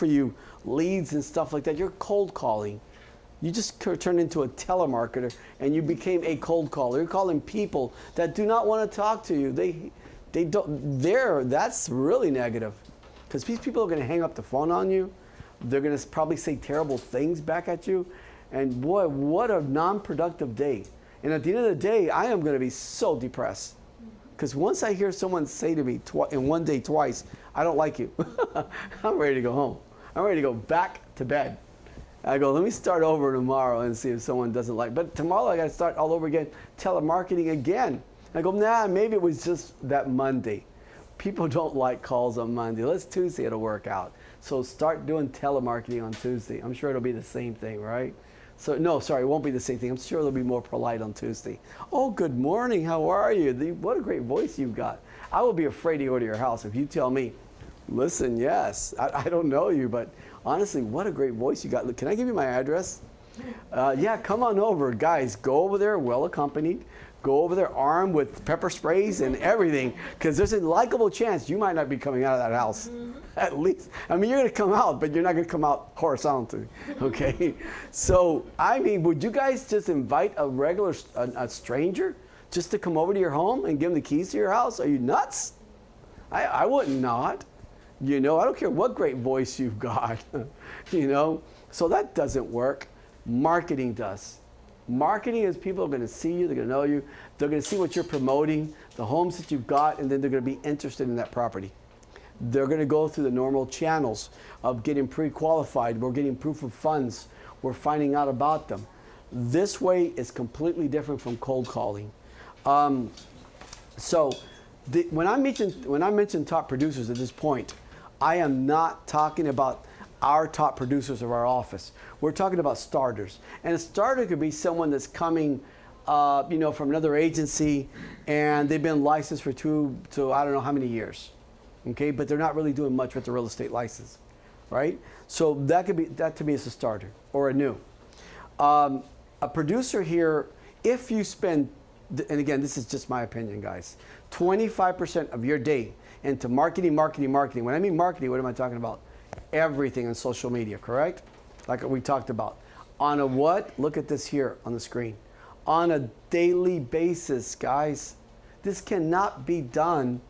you leads and stuff like that. You're cold calling. You just turned into a telemarketer and you became a cold caller. You're calling people that do not want to talk to you. They don't. That's really negative, because these people are going to hang up the phone on you. They're going to probably say terrible things back at you, and boy, what a non-productive day. And at the end of the day, I am going to be so depressed, because once I hear someone say to me in one day twice, "I don't like you," I'm ready to go home. I'm ready to go back to bed. I go, let me start over tomorrow and see if someone doesn't like. But tomorrow I got to start all over again, telemarketing again. I go, nah, maybe it was just that Monday. People don't like calls on Monday. Let's Tuesday, it'll work out. So start doing telemarketing on Tuesday. I'm sure it'll be the same thing, right? So no, sorry, it won't be the same thing. I'm sure they'll be more polite on Tuesday. Oh, good morning, how are you? What a great voice you've got. I will be afraid to go to your house if you tell me, listen, yes, I don't know you, but honestly, what a great voice you got. Can I give you my address? Yeah, come on over. Guys, go over there well accompanied. Go over there armed with pepper sprays and everything, because there's a likable chance you might not be coming out of that house. At least, I mean, you're going to come out, but you're not going to come out horizontally, okay? So, I mean, would you guys just invite a stranger just to come over to your home and give them the keys to your house? Are you nuts? I wouldn't not. You know, I don't care what great voice you've got, you know? So that doesn't work. Marketing does. Marketing is people are going to see you, they're going to know you, they're going to see what you're promoting, the homes that you've got, and then they're going to be interested in that property. They're going to go through the normal channels of getting pre-qualified. We're getting proof of funds. We're finding out about them. This way is completely different from cold calling. When I mention top producers at this point, I am not talking about our top producers of our office. We're talking about starters. And a starter could be someone that's coming from another agency, and they've been licensed for 2 to I don't know how many years. Okay, but they're not really doing much with the real estate license, right? So that to me is a starter or a new. A producer here, if you spend, and again, this is just my opinion, guys, 25% of your day into marketing. When I mean marketing, what am I talking about? Everything on social media, correct? Like we talked about. On a what? Look at this here on the screen. On a daily basis, guys. This cannot be done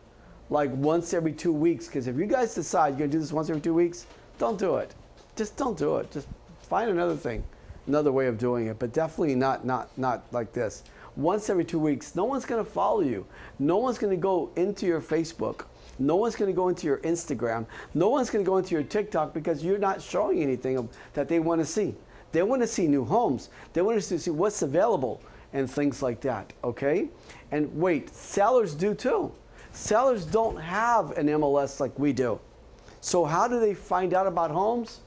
like once every 2 weeks, because if you guys decide you're going to do this once every 2 weeks, don't do it. Just don't do it. Just find another thing, another way of doing it, but definitely not like this. Once every 2 weeks, no one's going to follow you. No one's going to go into your Facebook. No one's going to go into your Instagram. No one's going to go into your TikTok, because you're not showing anything that they want to see. They want to see new homes. They want to see what's available and things like that, okay? And wait, sellers do too. Sellers don't have an MLS like we do. So how do they find out about homes?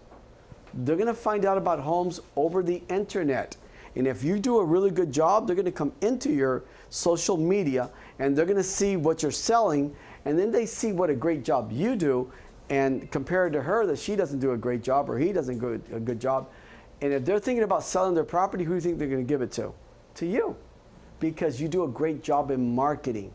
They're going to find out about homes over the internet. And if you do a really good job, they're going to come into your social media and they're going to see what you're selling, and then they see what a great job you do, and compare it to her that she doesn't do a great job or he doesn't do a good job. And if they're thinking about selling their property, who do you think they're going to give it to? To you, because you do a great job in marketing.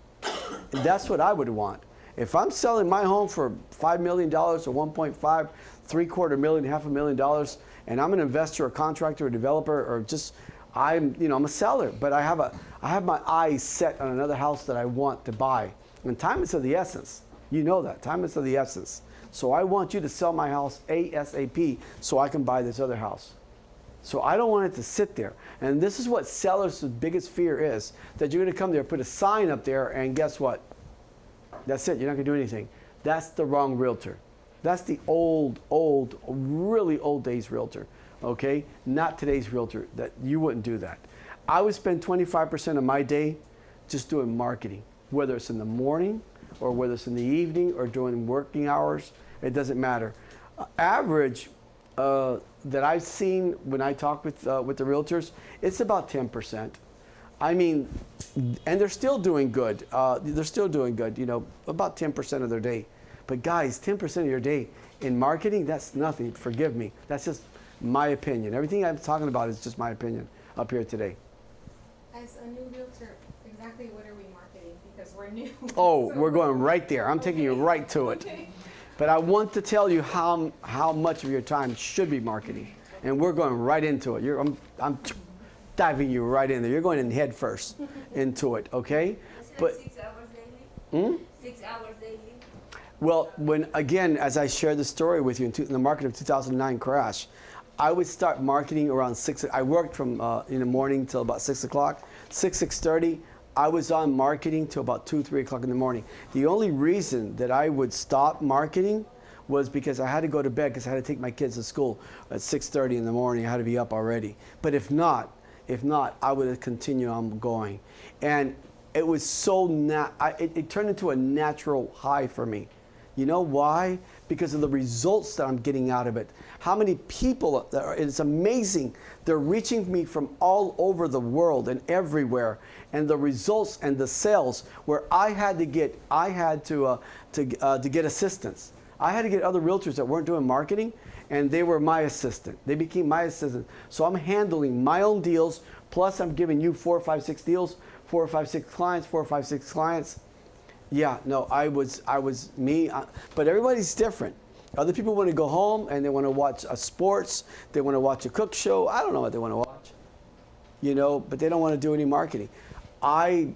And that's what I would want. If I'm selling my home for $5 million or 1.5, $750,000, $500,000, and I'm an investor, a contractor, a developer, or just I'm a seller, but I have my eyes set on another house that I want to buy. And time is of the essence. You know that. Time is of the essence. So I want you to sell my house ASAP so I can buy this other house. So I don't want it to sit there. And this is what sellers' biggest fear is, that you're going to come there, put a sign up there, and guess what? That's it. You're not going to do anything. That's the wrong realtor. That's the old, really old days realtor, okay? Not today's realtor. That you wouldn't do that. I would spend 25% of my day just doing marketing, whether it's in the morning or whether it's in the evening or during working hours. It doesn't matter. Average that I've seen when I talk with the realtors, it's about 10%. I mean, and they're still doing good. They're still doing good, you know, about 10% of their day. But guys, 10% of your day in marketing, that's nothing. Forgive me. That's just my opinion. Everything I'm talking about is just my opinion up here today. As a new realtor, exactly what are we marketing? Because we're new. Oh, So we're going right there. I'm taking you right to it. Okay. But I want to tell you how much of your time should be marketing. And we're going right into it. I'm diving you right in there. You're going in head first into it, okay? But 6 hours daily? 6 hours daily? well, when again, as I shared the story with you in the market of 2009 crash, I would start marketing around 6. I worked from in the morning till about 6 o'clock, 6:30. I was on marketing till about 2, 3 o'clock in the morning. The only reason that I would stop marketing was because I had to go to bed because I had to take my kids to school at 6:30 in the morning. I had to be up already. But if not, I would have continued on going. And it was so it turned into a natural high for me. You know why? Because of the results that I'm getting out of it. How many people, it's amazing. They're reaching me from all over the world and everywhere. And the results and the sales where I had to get assistance. I had to get other realtors that weren't doing marketing, and they were my assistant. They became my assistant. So I'm handling my own deals, plus I'm giving you 4, 5, 6 deals, 4, 5, 6 clients, 4, 5, 6 clients. Yeah, no, I was me, but everybody's different. Other people want to go home and they want to watch sports, they want to watch a cook show. I don't know what they want to watch, you know, but they don't want to do any marketing. I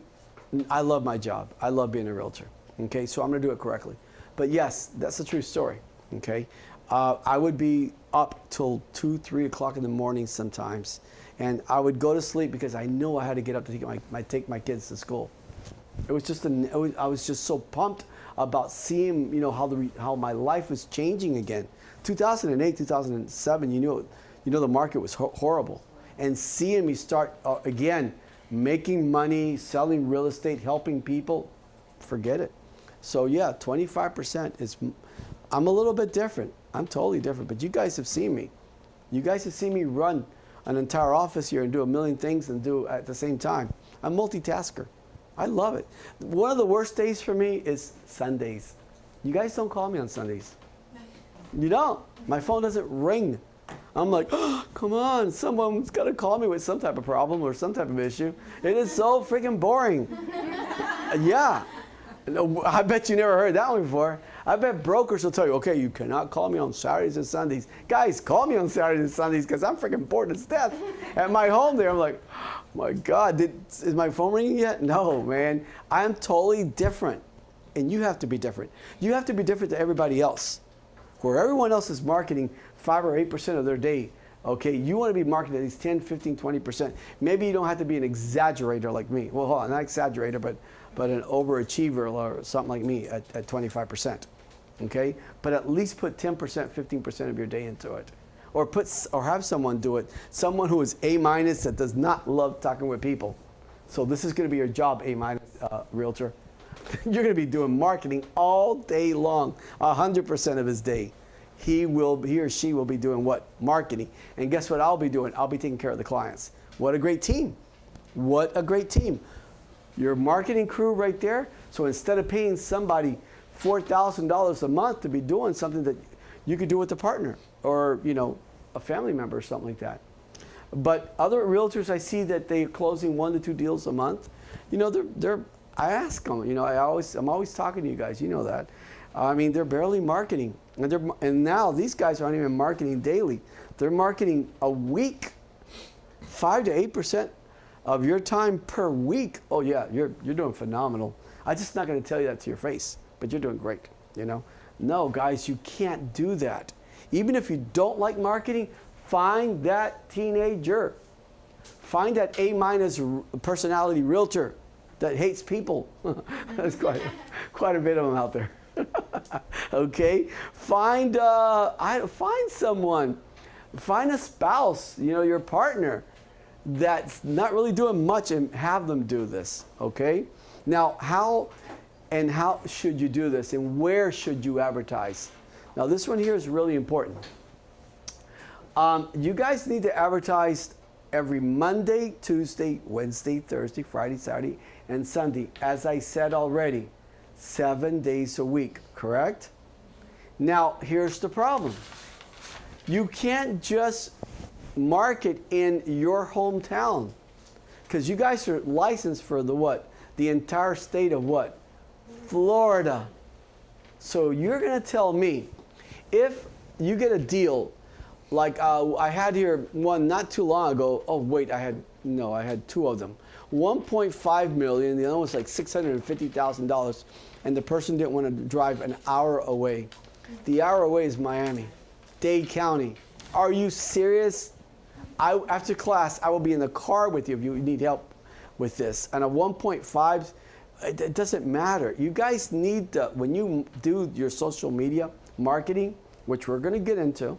love my job. I love being a realtor. Okay, so I'm going to do it correctly. But yes, that's a true story. Okay, I would be up till 2, 3 o'clock in the morning sometimes, and I would go to sleep because I knew I had to get up to take my kids to school. It was just I was just so pumped about seeing, you know, how my life was changing again. 2008, 2007, you know the market was horrible, and seeing me start again making money, selling real estate, helping people, forget it. So yeah, 25% is. I'm a little bit different. I'm totally different. But you guys have seen me. You guys have seen me run an entire office here and do a million things and do at the same time. I'm a multitasker. I love it. One of the worst days for me is Sundays. You guys don't call me on Sundays. You don't. My phone doesn't ring. I'm like, oh, come on, someone's got to call me with some type of problem or some type of issue. It is so freaking boring. Yeah. I bet you never heard that one before. I bet brokers will tell you, okay, you cannot call me on Saturdays and Sundays. Guys, call me on Saturdays and Sundays because I'm freaking bored as death. At my home there, I'm like, oh my God, is my phone ringing yet? No, man. I'm totally different. And you have to be different. You have to be different to everybody else. Where everyone else is marketing 5 or 8% of their day, okay, you want to be marketing at least 10, 15, 20%. Maybe you don't have to be an exaggerator like me. Well, hold on, not exaggerator, but an overachiever or something like me at 25%, okay? But at least put 10%, 15% of your day into it. Or have someone do it. Someone who is A- that does not love talking with people. So this is going to be your job, A- realtor. You're going to be doing marketing all day long, 100% of his day. He or she will be doing what? Marketing. And guess what I'll be doing? I'll be taking care of the clients. What a great team. What a great team. Your marketing crew right there. So instead of paying somebody $4,000 a month to be doing something that you could do with a partner or, you know, a family member or something like that. But other realtors, I see that they're closing 1 to 2 deals a month. You know, I ask them, you know, I'm always talking to you guys, you know that. I mean, they're barely marketing. And now these guys aren't even marketing daily. They're marketing a week, 5 to 8% of your time per week. Oh yeah, you're doing phenomenal. I'm just not going to tell you that to your face, but you're doing great, you know. No, guys, you can't do that. Even if you don't like marketing, Find that teenager. Find that A- personality realtor that hates people. There's quite a bit of them out there. Okay? Find someone. Find a spouse, your partner, that's not really doing much, and have them do this. Okay? Now, how should you do this, and where should you advertise? Now, this one here is really important. You guys need to advertise every Monday, Tuesday, Wednesday, Thursday, Friday, Saturday, and Sunday. As I said already, 7 days a week, correct? Now, here's the problem. You can't just market in your hometown, because you guys are licensed for the what? The entire state of what? Florida. So you're going to tell me, if you get a deal, like I had here one not too long ago. Oh wait, I had two of them. 1.5 million. The other one was like $650,000, and the person didn't want to drive an hour away. The hour away is Miami, Dade County. Are you serious? After class, I will be in the car with you if you need help with this. And a 1.5, it doesn't matter. You guys need to, when you do your social media marketing, which we're going to get into,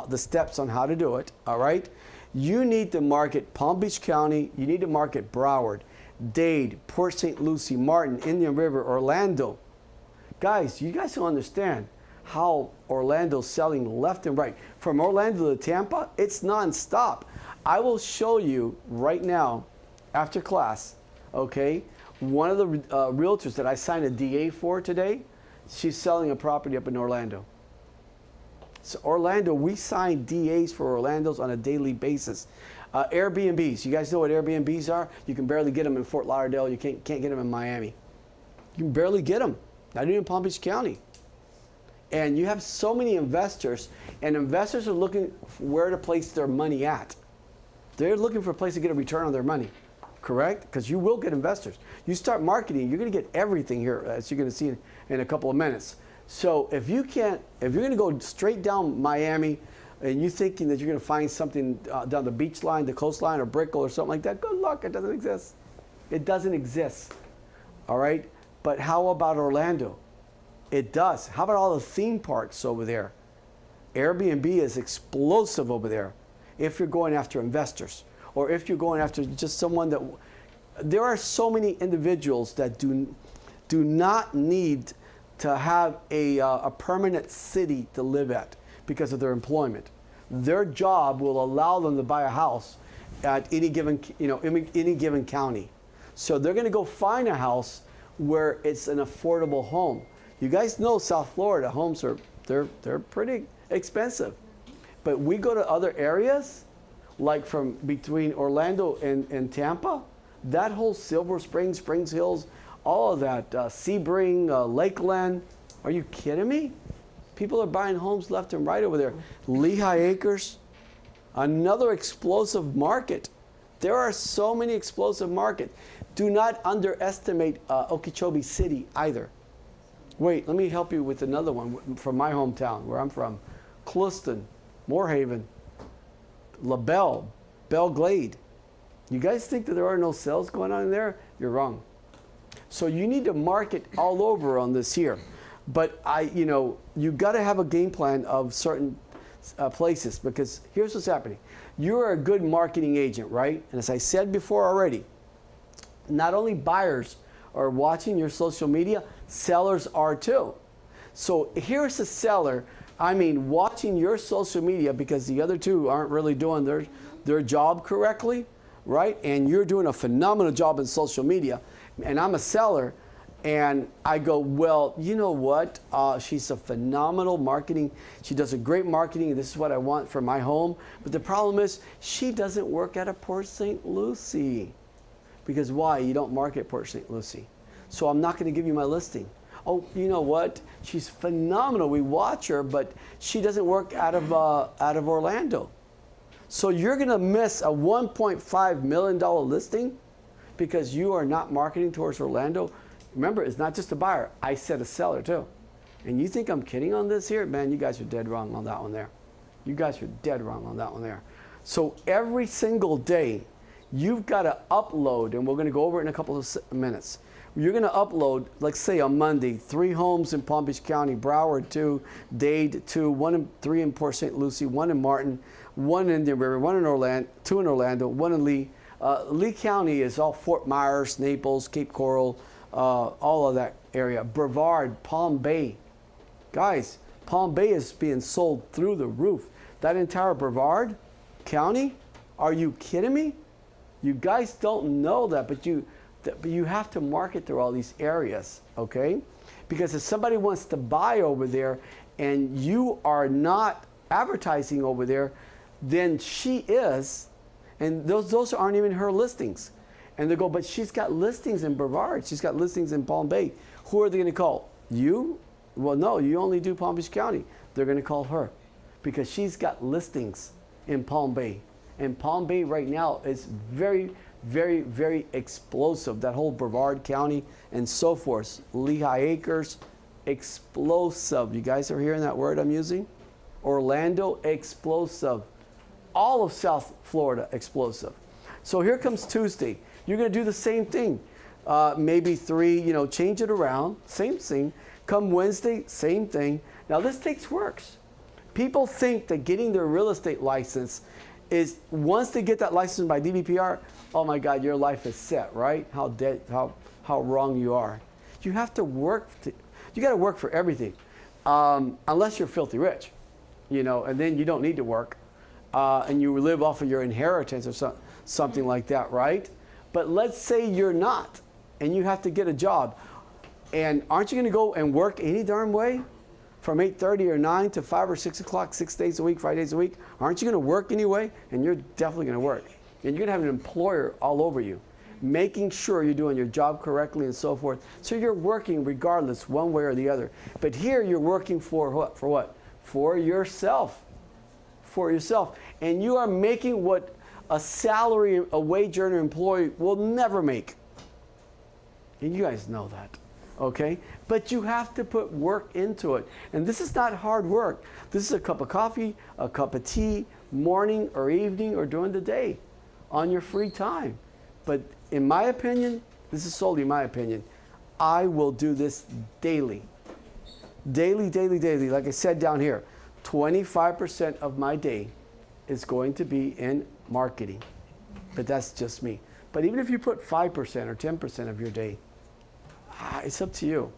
the steps on how to do it, all right? You need to market Palm Beach County. You need to market Broward, Dade, Port St. Lucie, Martin, Indian River, Orlando. Guys, you guys don't understand how Orlando's selling left and right. From Orlando to Tampa, it's nonstop. I will show you right now, after class, okay? One of the realtors that I signed a DA for today, she's selling a property up in Orlando. So Orlando, we sign DAs for Orlando's on a daily basis. Airbnbs, you guys know what Airbnbs are? You can barely get them in Fort Lauderdale. You can't get them in Miami. You can barely get them, not even in Palm Beach County. And you have so many investors, and investors are looking for where to place their money at. They're looking for a place to get a return on their money, correct? Because you will get investors. You start marketing, you're going to get everything here, as you're going to see in a couple of minutes. So if you're going to go straight down Miami, and you're thinking that you're going to find something down the beach line, the coastline, or Brickell or something like that, good luck. It doesn't exist. It doesn't exist. All right? But how about Orlando? It does. How about all the theme parks over there? Airbnb is explosive over there if you're going after investors, or if you're going after just someone that... There are so many individuals that do not need to have a permanent city to live at because of their employment. Their job will allow them to buy a house at any given county. So they're going to go find a house where it's an affordable home. You guys know South Florida homes they're pretty expensive, but we go to other areas, like from between Orlando and Tampa, that whole Silver Springs, Springs Hills, all of that, Sebring, Lakeland. Are you kidding me? People are buying homes left and right over there. Lehigh Acres, another explosive market. There are so many explosive markets. Do not underestimate Okeechobee City either. Wait, let me help you with another one from my hometown, where I'm from. Cliston, Moorhaven, LaBelle, Belle Glade. You guys think that there are no sales going on in there? You're wrong. So you need to market all over on this here. But you got to have a game plan of certain places, because here's what's happening. You're a good marketing agent, right? And as I said before already, not only buyers are watching your social media, sellers are too. So here's a seller, watching your social media, because the other two aren't really doing their job correctly, right? And you're doing a phenomenal job in social media. And I'm a seller, and I go, well, you know what? She's a phenomenal marketing. She does a great marketing, and this is what I want for my home. But the problem is, she doesn't work at a Port St. Lucie. Because why? You don't market Port St. Lucie. So I'm not going to give you my listing. Oh, you know what? She's phenomenal. We watch her, but she doesn't work out of Orlando. So you're going to miss a $1.5 million listing because you are not marketing towards Orlando. Remember, it's not just a buyer. I said a seller too. And you think I'm kidding on this here? Man, you guys are dead wrong on that one there. You guys are dead wrong on that one there. So every single day, you've got to upload, and we're going to go over it in a couple of minutes. You're going to upload, let's say on Monday, 3 homes in Palm Beach County, Broward 2, Dade 2, 3 in Port St. Lucie, 1 in Martin, 1 in Indian River, 1 in Orlando, 2 in Orlando, 1 in Lee. Lee County is all Fort Myers, Naples, Cape Coral, all of that area. Brevard, Palm Bay. Guys, Palm Bay is being sold through the roof. That entire Brevard County, are you kidding me? You guys don't know that, but you have to market through all these areas, okay? Because if somebody wants to buy over there and you are not advertising over there, then she is, and those aren't even her listings. And they go, but she's got listings in Brevard. She's got listings in Palm Bay. Who are they going to call? You? Well, no, you only do Palm Beach County. They're going to call her because she's got listings in Palm Bay. And Palm Bay right now is very, very, very explosive. That whole Brevard County and so forth. Lehigh Acres, explosive. You guys are hearing that word I'm using? Orlando, explosive. All of South Florida, explosive. So here comes Tuesday. You're going to do the same thing. Maybe 3, change it around. Same thing. Come Wednesday, same thing. Now this takes works. People think that getting their real estate license is, once they get that license by DBPR, oh my God, your life is set, right? How wrong you are. You have to work. You got to work for everything, unless you're filthy rich, and then you don't need to work, and you live off of your inheritance or something like that, right? But let's say you're not, and you have to get a job, and aren't you going to go and work any darn way? From 8:30 or 9 to 5 or 6 o'clock, 6 days a week, 5 days a week? Aren't you going to work anyway? And you're definitely going to work. And you're going to have an employer all over you, making sure you're doing your job correctly and so forth. So you're working regardless, one way or the other. But here you're working for what? For what? For yourself. For yourself. And you are making what a salary, a wage earner employee will never make. And you guys know that. Okay? But you have to put work into it. And this is not hard work. This is a cup of coffee, a cup of tea, morning or evening or during the day on your free time. But in my opinion, this is solely my opinion, I will do this daily. Daily, daily, daily. Like I said down here, 25% of my day is going to be in marketing. But that's just me. But even if you put 5% or 10% of your day, it's up to you.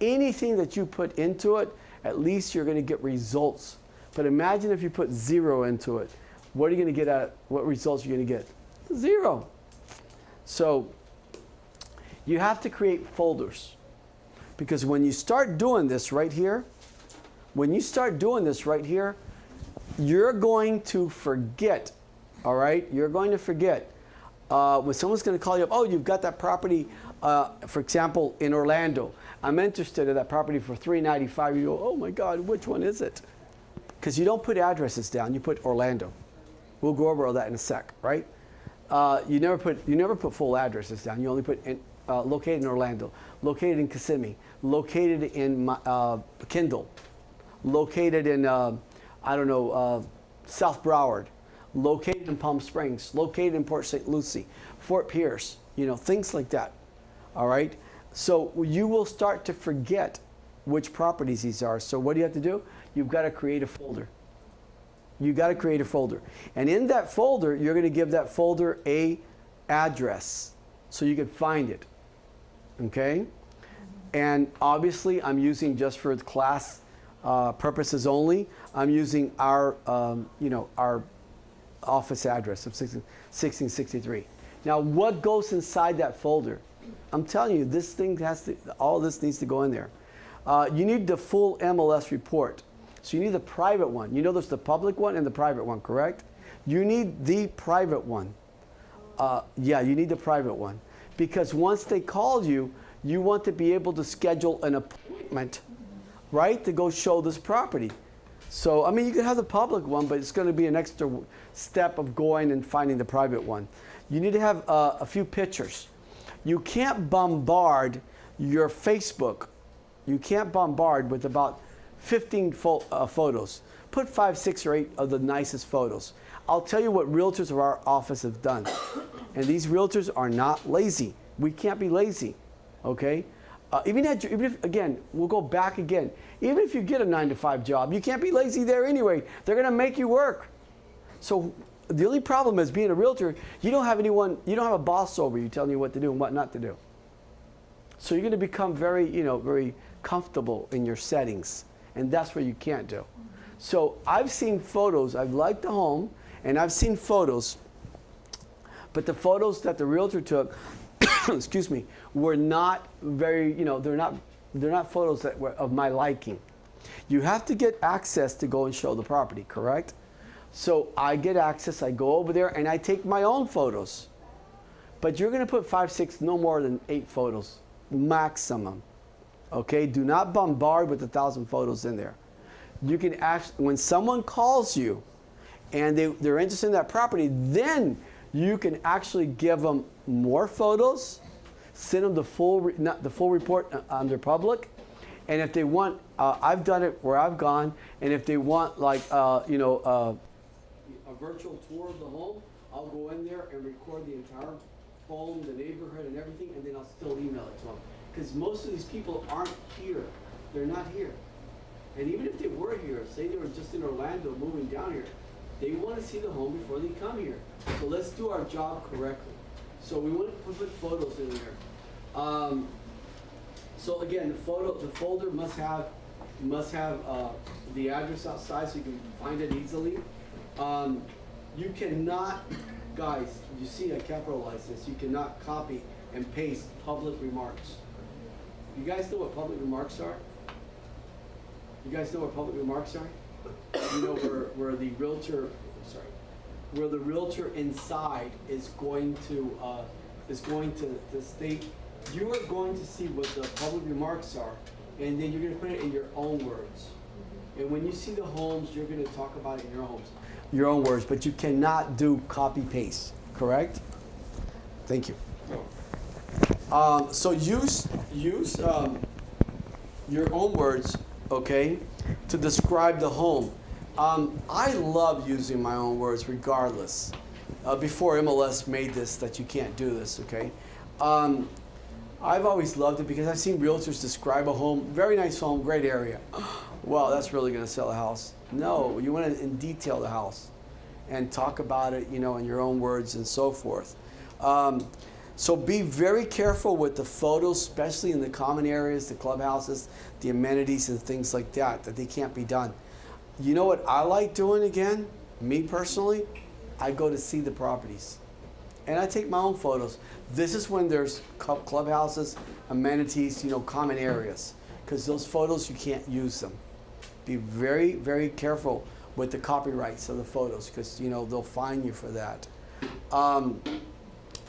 Anything that you put into it, at least you're going to get results. But imagine if you put 0 into it. What are you going to get at? What results are you going to get? 0. So you have to create folders. Because when you start doing this right here, you're going to forget, all right? You're going to forget. When someone's going to call you up, oh, you've got that property, for example, in Orlando. I'm interested in that property for $395. You go, oh my God, which one is it? Because you don't put addresses down, you put Orlando. We'll go over all that in a sec, right? You never put full addresses down. You only put located in Orlando, located in Kissimmee, located in Kendall, located in South Broward, located in Palm Springs, located in Port St. Lucie, Fort Pierce, things like that. All right? So you will start to forget which properties these are. So what do you have to do? You've got to create a folder. You got to create a folder. And in that folder, you're going to give that folder a address so you can find it. Okay? And obviously, I'm using, just for the class purposes only, I'm using our office address of 1663. Now, what goes inside that folder? I'm telling you, all this needs to go in there. You need the full MLS report. So you need the private one. There's the public one and the private one, correct? You need the private one. You need the private one. Because once they call you, you want to be able to schedule an appointment, right, to go show this property. So, you can have the public one, but it's going to be an extra step of going and finding the private one. You need to have a few pictures. You can't bombard your Facebook. You can't bombard with about 15 photos. Put 5, 6, or 8 of the nicest photos. I'll tell you what realtors of our office have done. And these realtors are not lazy. We can't be lazy, okay? Even if, again, we'll go back again. Even if you get a 9-to-5 job, you can't be lazy there anyway. They're gonna make you work. So the only problem is being a realtor, you don't have anyone, you don't have a boss over you telling you what to do and what not to do. So you're gonna become very, very comfortable in your settings. And that's what you can't do. So I've seen photos, I've liked the home, and I've seen photos, but the photos that the realtor took, excuse me, were not very, they're not photos that were of my liking. You have to get access to go and show the property, correct? So I get access, I go over there, and I take my own photos. But you're gonna put 5, 6, no more than 8 photos, maximum. Okay, do not bombard with 1,000 photos in there. You can ask, when someone calls you and they're interested in that property, then you can actually give them more photos, send them the full report under public, and if they want, I've done it where I've gone, and if they want like a virtual tour of the home, I'll go in there and record the entire home, the neighborhood, and everything, and then I'll still email it to them. Because most of these people aren't here. They're not here. And even if they were here, say they were just in Orlando moving down here, they want to see the home before they come here. So let's do our job correctly. So we want to put photos in there. So again, the folder must have the address outside so you can find it easily. You cannot, guys, you see I capitalized this, you cannot copy and paste public remarks. You guys know what public remarks are? You guys know what public remarks are? You know where the realtor, where the realtor inside is going to state. You are going to see what the public remarks are, and then you're going to put it in your own words. And when you see the homes, you're going to talk about it in your own words. But you cannot do copy paste. Correct? Thank you. So use your own words, okay, to describe the home. I love using my own words regardless. Before MLS made this that you can't do this, okay? I've always loved it because I've seen realtors describe a home, very nice home, great area. Well, that's really going to sell a house. No, you want to in detail the house and talk about it, in your own words and so forth. So be very careful with the photos, especially in the common areas, the clubhouses, the amenities and things like that they can't be done. You know what I like doing again? Me personally, I go to see the properties. And I take my own photos. This is when there's clubhouses, amenities, common areas. Because those photos, you can't use them. Be very, very careful with the copyrights of the photos because, they'll fine you for that.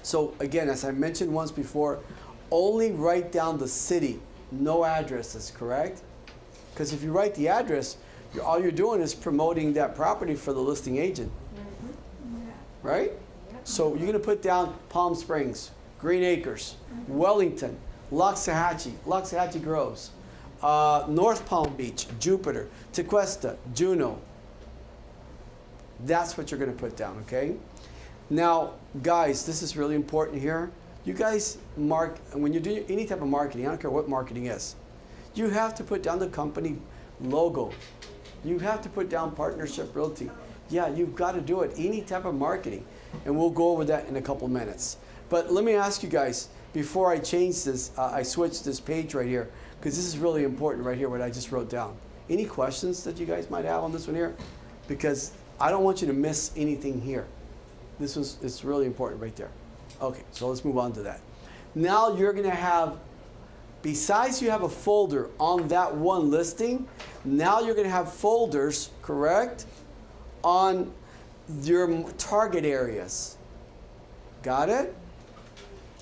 So again, as I mentioned once before, only write down the city, no addresses, correct? Because if you write the address, all you're doing is promoting that property for the listing agent, right? So you're going to put down Palm Springs, Green Acres, Wellington, Loxahatchee Groves, North Palm Beach, Jupiter, Tequesta, Juneau. That's what you're going to put down, okay? Now, guys, this is really important here. You guys mark, when you're doing any type of marketing, I don't care what marketing is, you have to put down the company logo. You have to put down Partnership Realty. Yeah, you've got to do it, any type of marketing. And we'll go over that in a couple minutes. But let me ask you guys, before I change this, I switch this page right here, because this is really important right here, what I just wrote down. Any questions that you guys might have on this one here? Because I don't want you to miss anything here. It's really important right there. Okay, so let's move on to that. Now you're going to have, besides you have a folder on that one listing, now you're going to have folders, correct, on your target areas. Got it?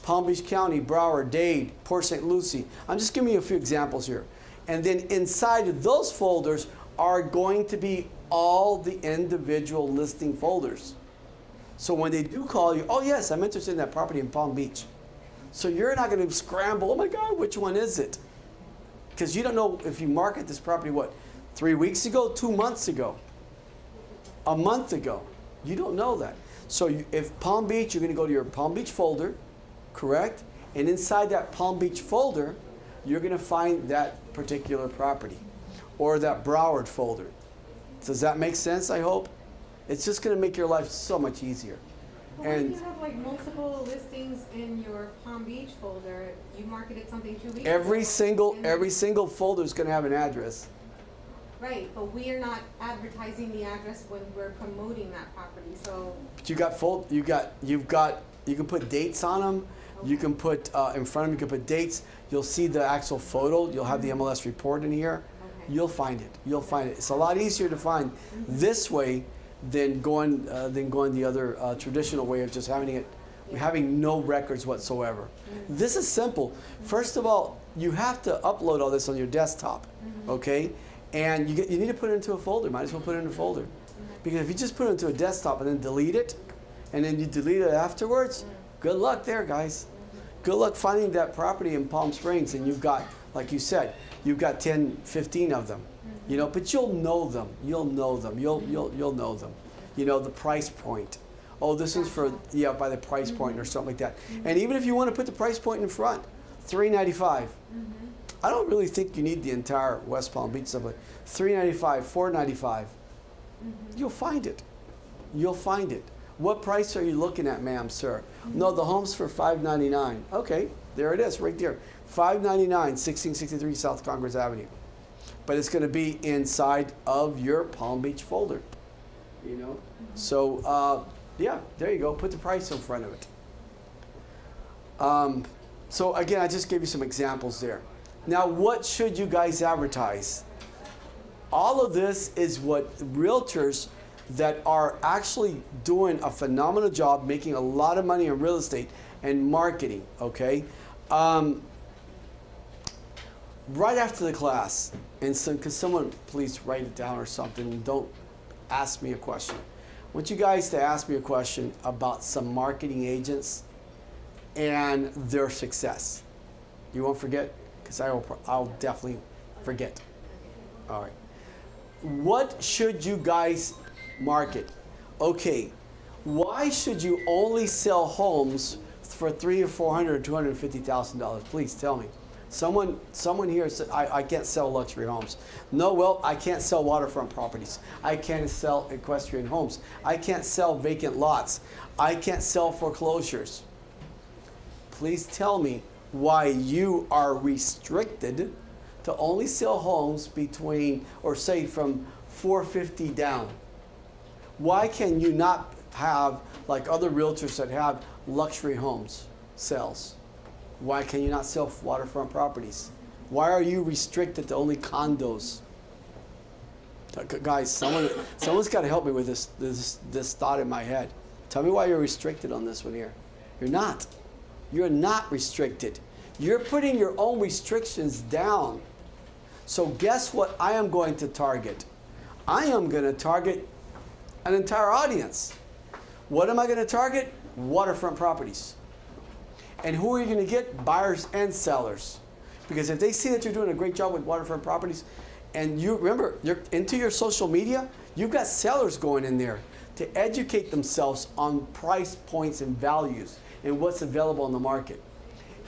Palm Beach County, Broward, Dade, Port St. Lucie. I'm just giving you a few examples here. And then inside of those folders are going to be all the individual listing folders. So when they do call you, oh yes, I'm interested in that property in Palm Beach. So you're not going to scramble, oh my God, which one is it? Because you don't know if you market this property, what, 3 weeks ago, 2 months ago, a month ago. You don't know that. So if Palm Beach, you're going to go to your Palm Beach folder, correct? And inside that Palm Beach folder, you're going to find that particular property or that Broward folder. Does that make sense, I hope? It's just going to make your life so much easier. But when you have like multiple listings in your Palm Beach folder, you marketed something 2 weeks every ago, single folder is going to have an address. Right, but we are not advertising the address when we're promoting that property, so. But you can put dates on them. You can put in front of them. You can put dates. You'll see the actual photo. You'll have the MLS report in here. Okay. You'll find it. You'll find it. It's a lot easier to find this way than going the other traditional way of just having no records whatsoever. This is simple. First of all, you have to upload all this on your desktop, okay? And you need to put it into a folder. Might as well put it in a folder, because if you just put it into a desktop and then delete it, and then you delete it afterwards, good luck there, guys. Good luck finding that property in Palm Springs, and you've got, like you said, you've got 10, 15 of them. You know, but you'll know them. You'll know them. You'll know them. You know, the price point. Oh, this is for, yeah, by the price point or something like that. And even if you want to put the price point in front, $395. I don't really think you need the entire West Palm Beach stuff, like $395, $495. You'll find it. You'll find it. What price are you looking at, ma'am, sir? No, the home's for $599. Okay, there it is, right there. $599, 1663 South Congress Avenue. But it's going to be inside of your Palm Beach folder. You know? So, yeah, there you go. Put the price in front of it. So again, I just gave you some examples there. Now, what should you guys advertise? All of this is what realtors that are actually doing a phenomenal job, making a lot of money in real estate and marketing, okay? Right after the class, and so, could someone please write it down or something, don't ask me a question. I want you guys to ask me a question about some marketing agents and their success. You won't forget? Because I'll definitely forget. All right. What should you guys market? Okay. Why should you only sell homes for $300,000 or $400,000 or $250,000? Please tell me. Someone here said, I can't sell luxury homes. No, well, I can't sell waterfront properties. I can't sell equestrian homes. I can't sell vacant lots. I can't sell foreclosures. Please tell me why you are restricted to only sell homes between, or say from 450 down. Why can you not have, like other realtors that have luxury homes sales? Why can you not sell waterfront properties? Why are you restricted to only condos? Guys, someone's got to help me with this thought in my head. Tell me why you're restricted on this one here. You're not. You're not restricted. You're putting your own restrictions down. So guess what I am going to target? I am going to target an entire audience. What am I going to target? Waterfront properties. And who are you going to get? Buyers and sellers. Because if they see that you're doing a great job with waterfront properties, and you remember, you're into your social media, you've got sellers going in there to educate themselves on price points and values and what's available in the market.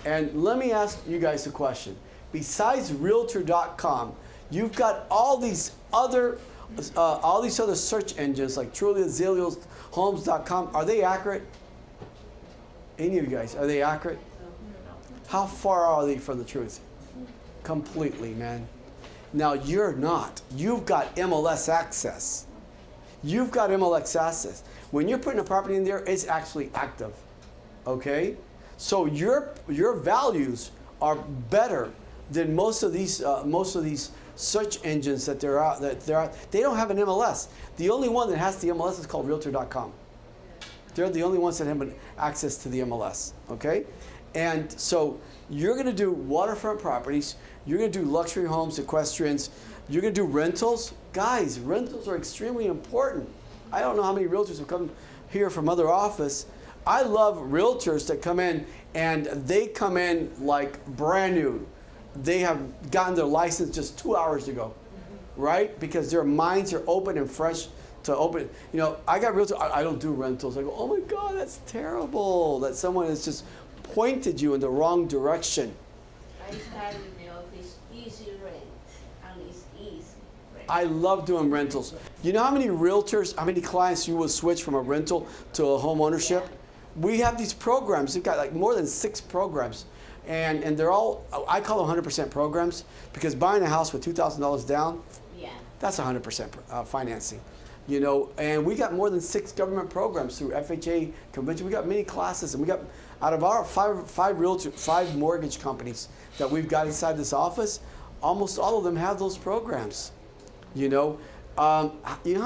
And let me ask you guys a question. Besides Realtor.com, you've got all these other search engines like Trulia, Zillios, Homes.com. Are they accurate? Any of you guys, are they accurate? How far are they from the truth? Completely, man. Now you're not. You've got MLS access. You've got MLS access. When you're putting a property in there, it's actually active. Okay? So your values are better than most of these search engines that they're out. They don't have an MLS. The only one that has the MLS is called Realtor.com. They're the only ones that have access to the MLS, okay? And so you're going to do waterfront properties. You're going to do luxury homes, equestrians. You're going to do rentals. Guys, rentals are extremely important. I don't know how many realtors have come here from other office. I love realtors that come in, and they come in like brand new. They have gotten their license just 2 hours ago. right? Because their minds are open and fresh to open. You know, I got realtor, I don't do rentals. I go, oh my God, that's terrible that someone has just pointed you in the wrong direction. I started in the office easy rent, and it's easy rent. I love doing rentals. You know how many realtors, how many clients you will switch from a rental to a home ownership? We have these programs. We've got like more than 6 programs. And they're all, I call them 100% programs, because buying a house with $2,000 down, Yeah. that's 100% financing. You know, and we got more than 6 government programs through FHA convention. We got many classes, and we got, out of our five mortgage companies that we've got inside this office, almost all of them have those programs. You know how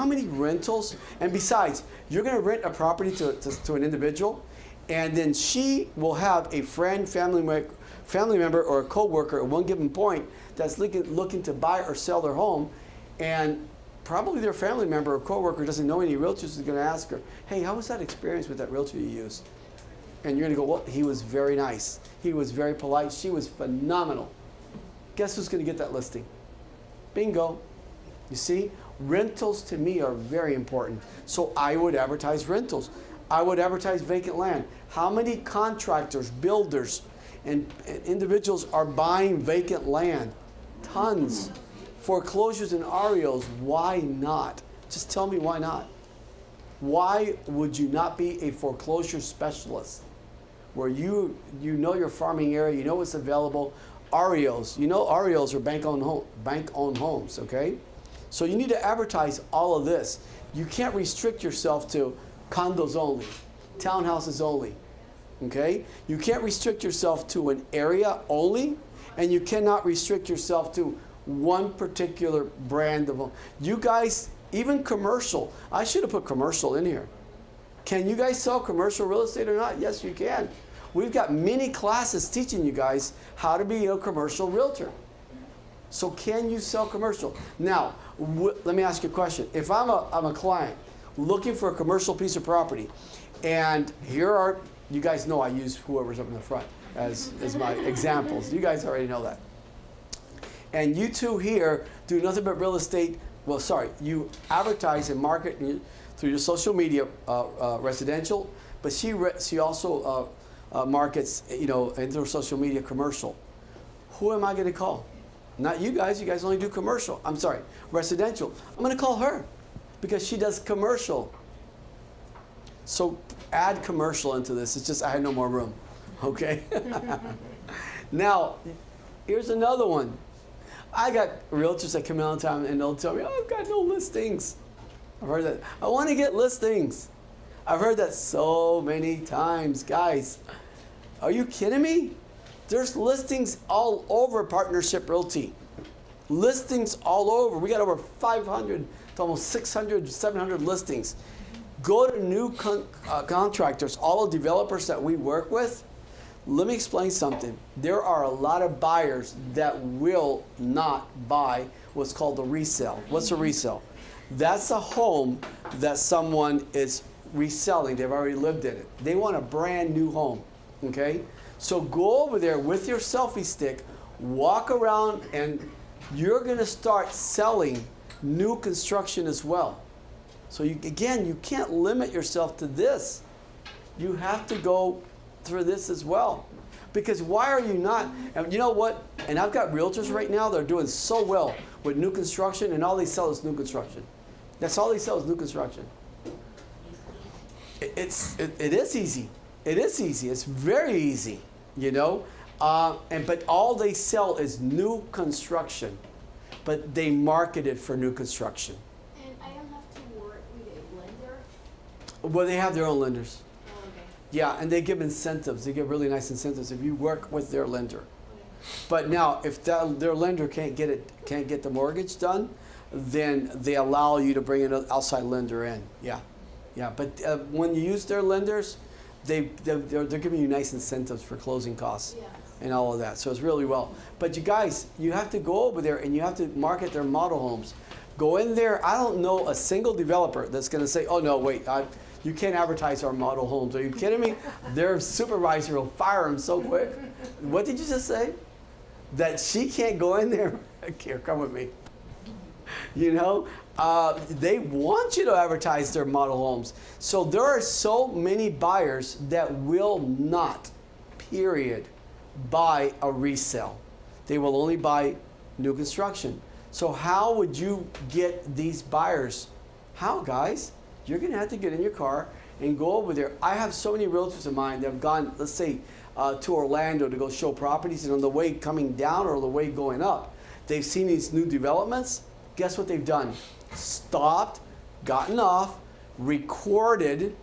many rentals? And besides, you're going to rent a property to an individual, and then she will have a friend, family member, or a coworker at one given point that's looking to buy or sell their home, and probably their family member or coworker doesn't know any realtors, is going to ask her, hey, how was that experience with that realtor you used? And you're going to go, well, he was very nice. He was very polite. She was phenomenal. Guess who's going to get that listing? Bingo. You see, rentals to me are very important. So I would advertise rentals. I would advertise vacant land. How many contractors, builders, and individuals are buying vacant land? Tons. Foreclosures and REOs, why not? Just tell me why not. Why would you not be a foreclosure specialist where you know your farming area, you know what's available? REOs, you know REOs are bank-owned homes, okay? So you need to advertise all of this. You can't restrict yourself to condos only, townhouses only, okay? You can't restrict yourself to an area only, and you cannot restrict yourself to one particular brand of home. You guys, even commercial, I should have put commercial in here. Can you guys sell commercial real estate or not? Yes, you can. We've got many classes teaching you guys how to be a commercial realtor. So can you sell commercial? Now, let me ask you a question. If I'm a client looking for a commercial piece of property, and here are, you guys know I use whoever's up in the front as my examples. You guys already know that. And you two here do nothing but real estate. Well, sorry, you advertise and market through your social media, residential, but she also markets, you know, into her social media commercial. Who am I going to call? Not you guys. You guys only do commercial. I'm sorry, residential. I'm going to call her because she does commercial. So add commercial into this. It's just I had no more room. Okay. Now, here's another one. I got realtors that come in all the time and they'll tell me, oh, I've got no listings. I've heard that. I want to get listings. I've heard that so many times. Guys, are you kidding me? There's listings all over Partnership Realty. Listings all over. We got over 500 to almost 600, 700 listings. Go to new contractors, all the developers that we work with. Let me explain something. There are a lot of buyers that will not buy what's called a resale. What's a resale? That's a home that someone is reselling. They've already lived in it. They want a brand new home, okay? So go over there with your selfie stick, walk around, and you're going to start selling new construction as well. So again, you can't limit yourself to this. You have to go through this as well. Because why are you not? And you know what? And I've got realtors right now that are doing so well with new construction, and all they sell is new construction. That's all they sell is new construction. It is easy. It is easy. It's very easy, you know. But all they sell is new construction. But they market it for new construction. And I don't have to work with a lender? Well, they have their own lenders. Oh, okay. Yeah, and they give incentives. They give really nice incentives if you work with their lender. But now, if their lender can't get the mortgage done, then they allow you to bring an outside lender in. Yeah, yeah. But when you use their lenders, they're giving you nice incentives for closing costs. Yeah. And all of that. So it's really well. But you guys, you have to go over there and you have to market their model homes. Go in there. I don't know a single developer that's going to say, oh, no, wait, you can't advertise our model homes. Are you kidding me? Their supervisor will fire them so quick. What did you just say? That she can't go in there? Here, come with me. You know, they want you to advertise their model homes. So there are so many buyers that will not, period, buy a resale. They will only buy new construction. So how would you get these buyers? How, guys? You're going to have to get in your car and go over there. I have so many realtors of mine that have gone, let's say, to Orlando to go show properties, and on the way coming down or the way going up, they've seen these new developments. Guess what they've done? Stopped, gotten off, recorded,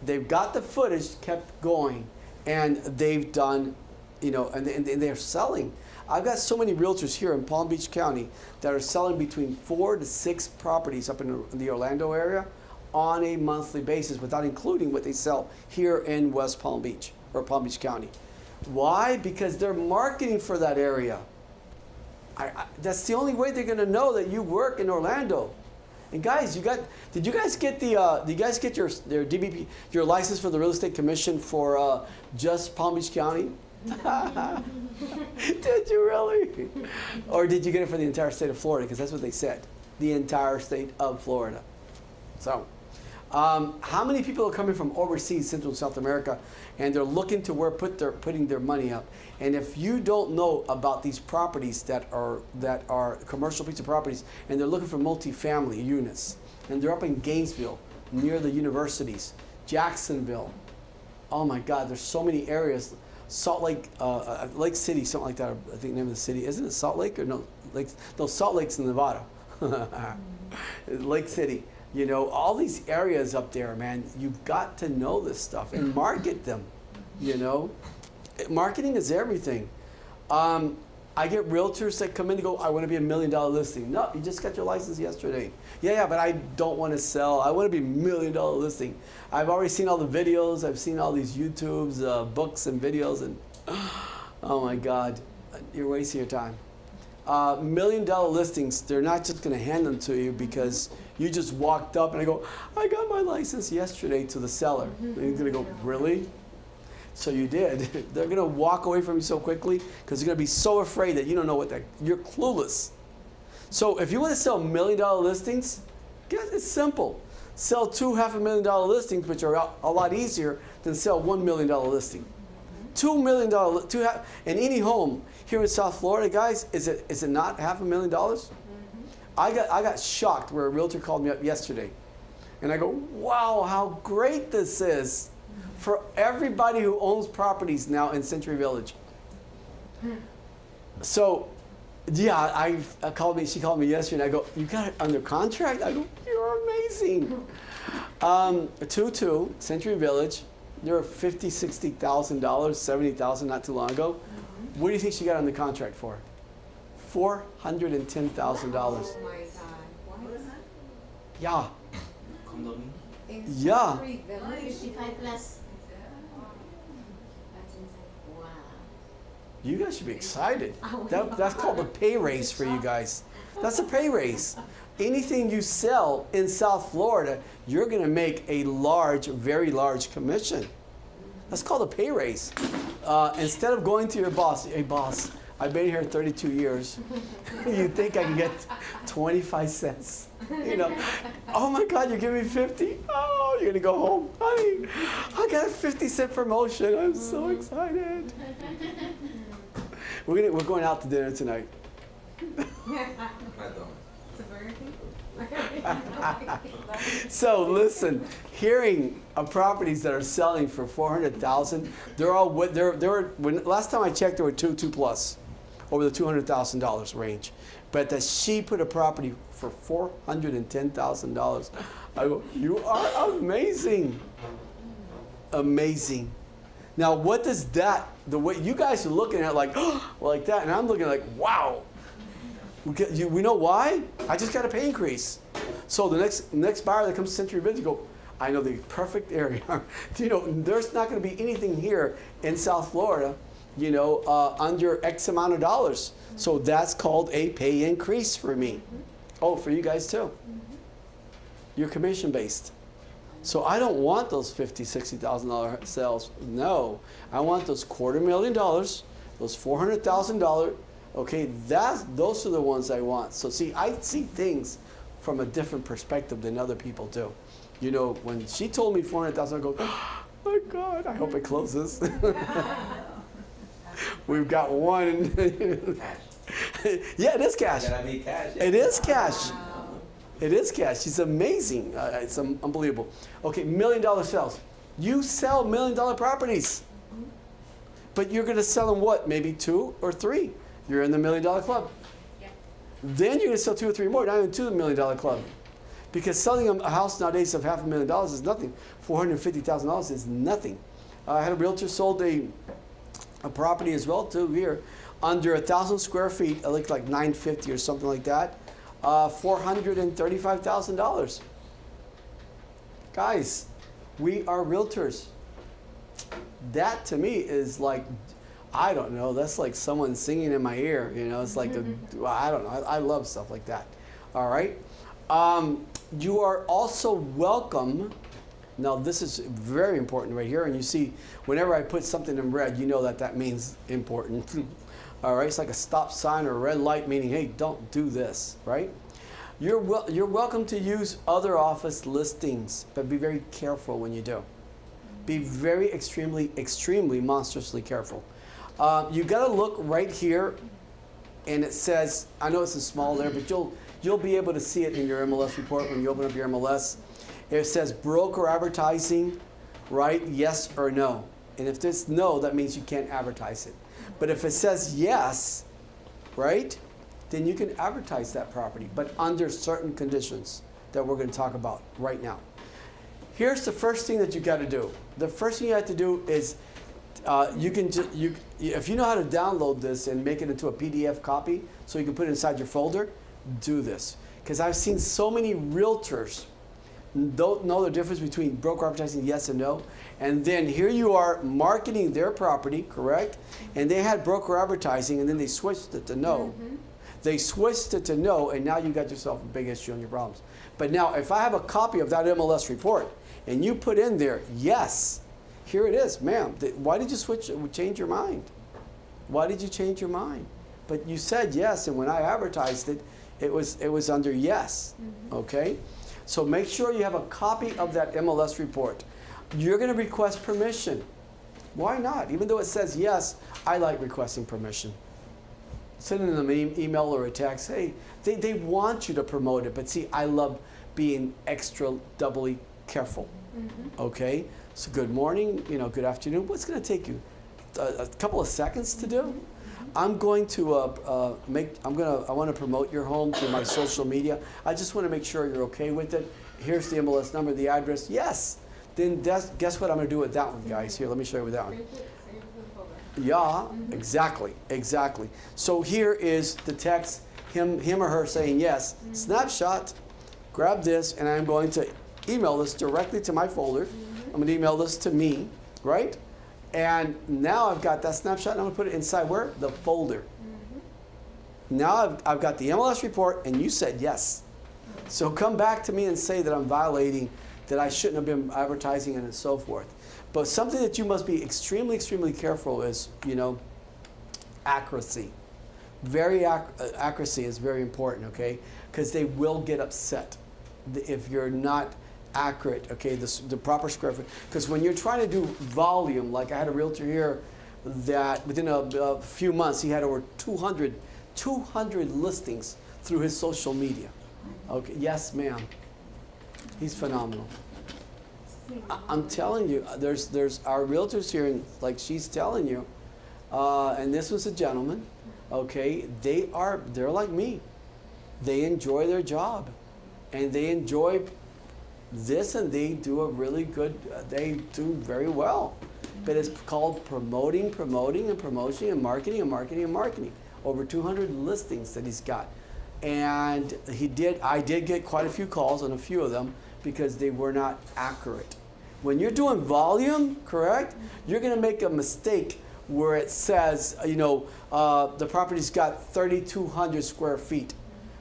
they've got the footage, kept going, and they've done, you know, and they're selling. I've got so many realtors here in Palm Beach County that are selling between 4 to 6 properties up in the Orlando area on a monthly basis, without including what they sell here in West Palm Beach or Palm Beach County. Why? Because they're marketing for that area. That's the only way they're going to know that you work in Orlando. And guys, did you guys get your DBP, your license for the Real Estate Commission for just Palm Beach County? Did you really? Or did you get it for the entire state of Florida? Because that's what they said, the entire state of Florida. So, how many people are coming from overseas, Central and South America, and they're looking to where putting their money up? And if you don't know about these properties that are commercial piece of properties, and they're looking for multifamily units, and they're up in Gainesville, near the universities, Jacksonville. Oh my God, there's so many areas. Salt Lake, Lake City, something like that. I think the name of the city. Isn't it Salt Lake or no? Salt Lake's in Nevada. Lake City. You know, all these areas up there, man, you've got to know this stuff and market them, you know. Marketing is everything. I get realtors that come in and go, I want to be $1 million listing. No, you just got your license yesterday. Yeah, but I don't want to sell. I want to be $1 million listing. I've already seen all the videos. I've seen all these YouTubes, books and videos, and oh my God, you're wasting your time. $1 million listings, they're not just going to hand them to you because you just walked up and I go, I got my license yesterday to the seller. And he's going to go, really? So you did. They're going to walk away from you so quickly because they're going to be so afraid that you don't know you're clueless. So if you want to sell $1 million listings, guess it's simple. Sell 2 $500,000 listings, which are a lot easier than sell $1 million listing. $2 million, and any home here in South Florida, guys, is it not $500,000? I got shocked where a realtor called me up yesterday, and I go, wow, how great this is for everybody who owns properties now in Century Village. So, yeah, she called me yesterday, and I go, you got it under contract? I go, you're amazing. 2-2, Century Village. They were $50,000, $60,000, $70,000 not too long ago. What do you think she got on the contract for? $410,000. Oh my God. What? Yeah. In Yeah. Century Village? 55 plus. Wow. You guys should be excited. That's called a pay raise for you guys. That's a pay raise. Anything you sell in South Florida, you're going to make a very large commission. That's called a pay raise. Instead of going to your boss, hey boss, I've been here 32 years. You think I can get 25 cents? You know, oh my God, you're giving me 50? Oh, you're going to go home. Honey, I got a 50-cent promotion. I'm so excited. We're going out to dinner tonight. So listen, hearing of properties that are selling for $400,000, last time I checked, there were two plus, over the $200,000 range. But that she put a property for $410,000. I go, you are amazing, amazing. Now, what does that? The way you guys are looking at it like, oh, like that, and I'm looking like, wow. We know why? I just got a pay increase. So the next buyer that comes to Century Village, you go, I know the perfect area. You know, there's not going to be anything here in South Florida, you know, under X amount of dollars. So that's called a pay increase for me. Oh, for you guys too. You're commission based. So I don't want those $50,000, $60,000 sales. No, I want those $250,000, those $400,000 Okay, those are the ones I want. So see, I see things from a different perspective than other people do. You know, when she told me 400,000, I go, oh my God, I hope it closes. We've got one. Yeah, it is cash. Gotta be cash. Yeah. It is cash. It is cash. She's amazing. It's unbelievable. Okay, $1 million sales. You sell $1 million properties. But you're going to sell them what? Maybe 2 or 3. You're in the $1 million club. Yeah. Then you're going to sell 2 or 3 more, not even $2 million club. Because selling a house nowadays of $500,000 is nothing. $450,000 is nothing. I had a realtor sold a property as well too here, under 1,000 square feet, it looked like 950 or something like that, $435,000. Guys, we are realtors. That to me is like, I don't know, that's like someone singing in my ear, you know, it's like, I don't know, I love stuff like that. All right. You are also welcome. Now this is very important right here, and you see whenever I put something in red, you know that means important. All right, it's like a stop sign or a red light, meaning, hey, don't do this, right? You're welcome to use other office listings, but be very careful when you do. Be very extremely monstrously careful. You got to look right here, and it says, I know it's in small there, but you'll be able to see it in your MLS report when you open up your MLS. It says broker advertising, right? Yes or no. And if it's no, that means you can't advertise it. But if it says yes, right, then you can advertise that property, but under certain conditions that we're going to talk about right now. Here's the first thing that you got to do. The first thing you have to do is if you know how to download this and make it into a PDF copy so you can put it inside your folder, do this. Because I've seen so many realtors don't know the difference between broker advertising yes and no. And then here you are marketing their property, correct? And they had broker advertising and then they switched it to no. They switched it to no, and now you got yourself a big issue on your problems. But now if I have a copy of that MLS report and you put in there, yes, here it is, ma'am. Why did you change your mind? Why did you change your mind? But you said yes, and when I advertised it, it was under yes, okay? So make sure you have a copy of that MLS report. You're going to request permission. Why not? Even though it says yes, I like requesting permission. Sending them an email or a text, hey, they want you to promote it, but see, I love being extra doubly careful, okay? So good morning, good afternoon. What's going to take you? A couple of seconds to do? I'm going to I want to promote your home through my social media. I just want to make sure you're okay with it. Here's the MLS number, the address. Yes. Then guess what I'm going to do with that one, guys? Here, let me show you with that one. Yeah, exactly. So here is the text, him or her saying yes. Snapshot, grab this, and I'm going to email this directly to my folder. I'm going to email this to me, right? And now I've got that snapshot, and I'm going to put it inside where? The folder. Now I've got the MLS report, and you said yes. So come back to me and say that I'm violating, that I shouldn't have been advertising and so forth. But something that you must be extremely careful is, accuracy. Accuracy is very important, okay? Because they will get upset if you're not accurate, okay, the proper square foot. Because when you're trying to do volume, like I had a realtor here that within a few months he had over 200 listings through his social media. Okay, yes, ma'am. He's phenomenal. I'm telling you, there's our realtors here, and like she's telling you, and this was a gentleman, okay, they're like me. They enjoy their job, and they enjoy this, and they do a really good, they do very well. But it's called promoting and promoting and marketing. Over 200 listings that he's got. And I did get quite a few calls on a few of them because they were not accurate. When you're doing volume, correct, you're going to make a mistake where it says, the property's got 3,200 square feet,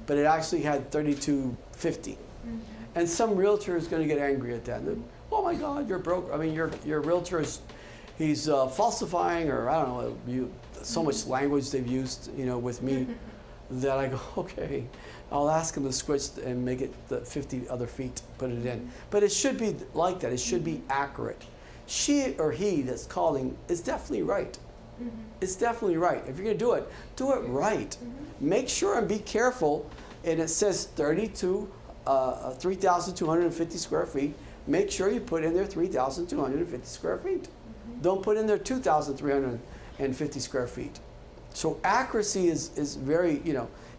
but it actually had 3,250. And some realtor is going to get angry at that. Oh my God, you're broke. I mean, your realtor is, he's falsifying, or I don't know, so much language they've used, with me, that I go, okay, I'll ask him to switch and make it the 50 other feet, put it in. But it should be like that. It should be accurate. She or he that's calling is definitely right. It's definitely right. If you're going to do it right. Make sure and be careful. And it says 3,250 square feet. Make sure you put in there 3,250 square feet. Don't put in there 2,350 square feet. So accuracy is very,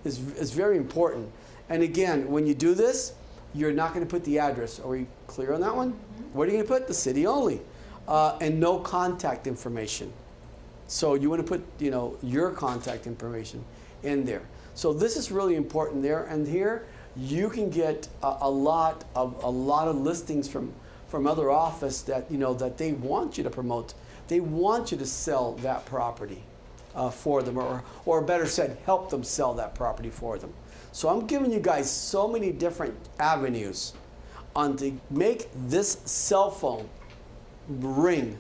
is very important. And again, when you do this, you're not going to put the address. Are we clear on that one? What are you going to put? The city only. And no contact information. So you want to put, your contact information in there. So this is really important there. And here you can get a lot of listings from other office that, that they want you to promote. They want you to sell that property for them, or better said, help them sell that property for them. So I'm giving you guys so many different avenues on to make this cell phone ring.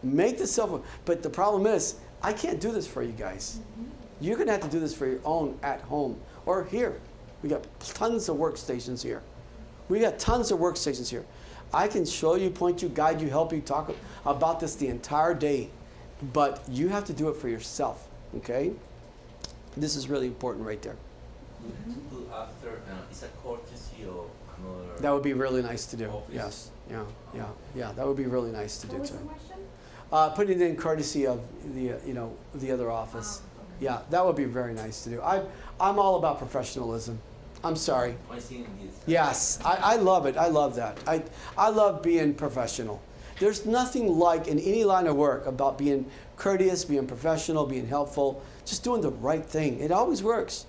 Make the cell phone. But the problem is, I can't do this for you guys. You're going to have to do this for your own at home or here. We got tons of workstations here. We got tons of workstations here. I can show you, point you, guide you, help you, talk about this the entire day. But you have to do it for yourself, okay? This is really important right there. To do after, it's a courtesy of another. That would be really nice to do. Office. Yes. Yeah. That would be really nice to do What was too. the question? Putting it in courtesy of the other office. Yeah, that would be very nice to do. I'm all about professionalism. I'm sorry. I seen this. Yes, I love it. I love that. I love being professional. There's nothing like in any line of work about being courteous, being professional, being helpful, just doing the right thing. It always works.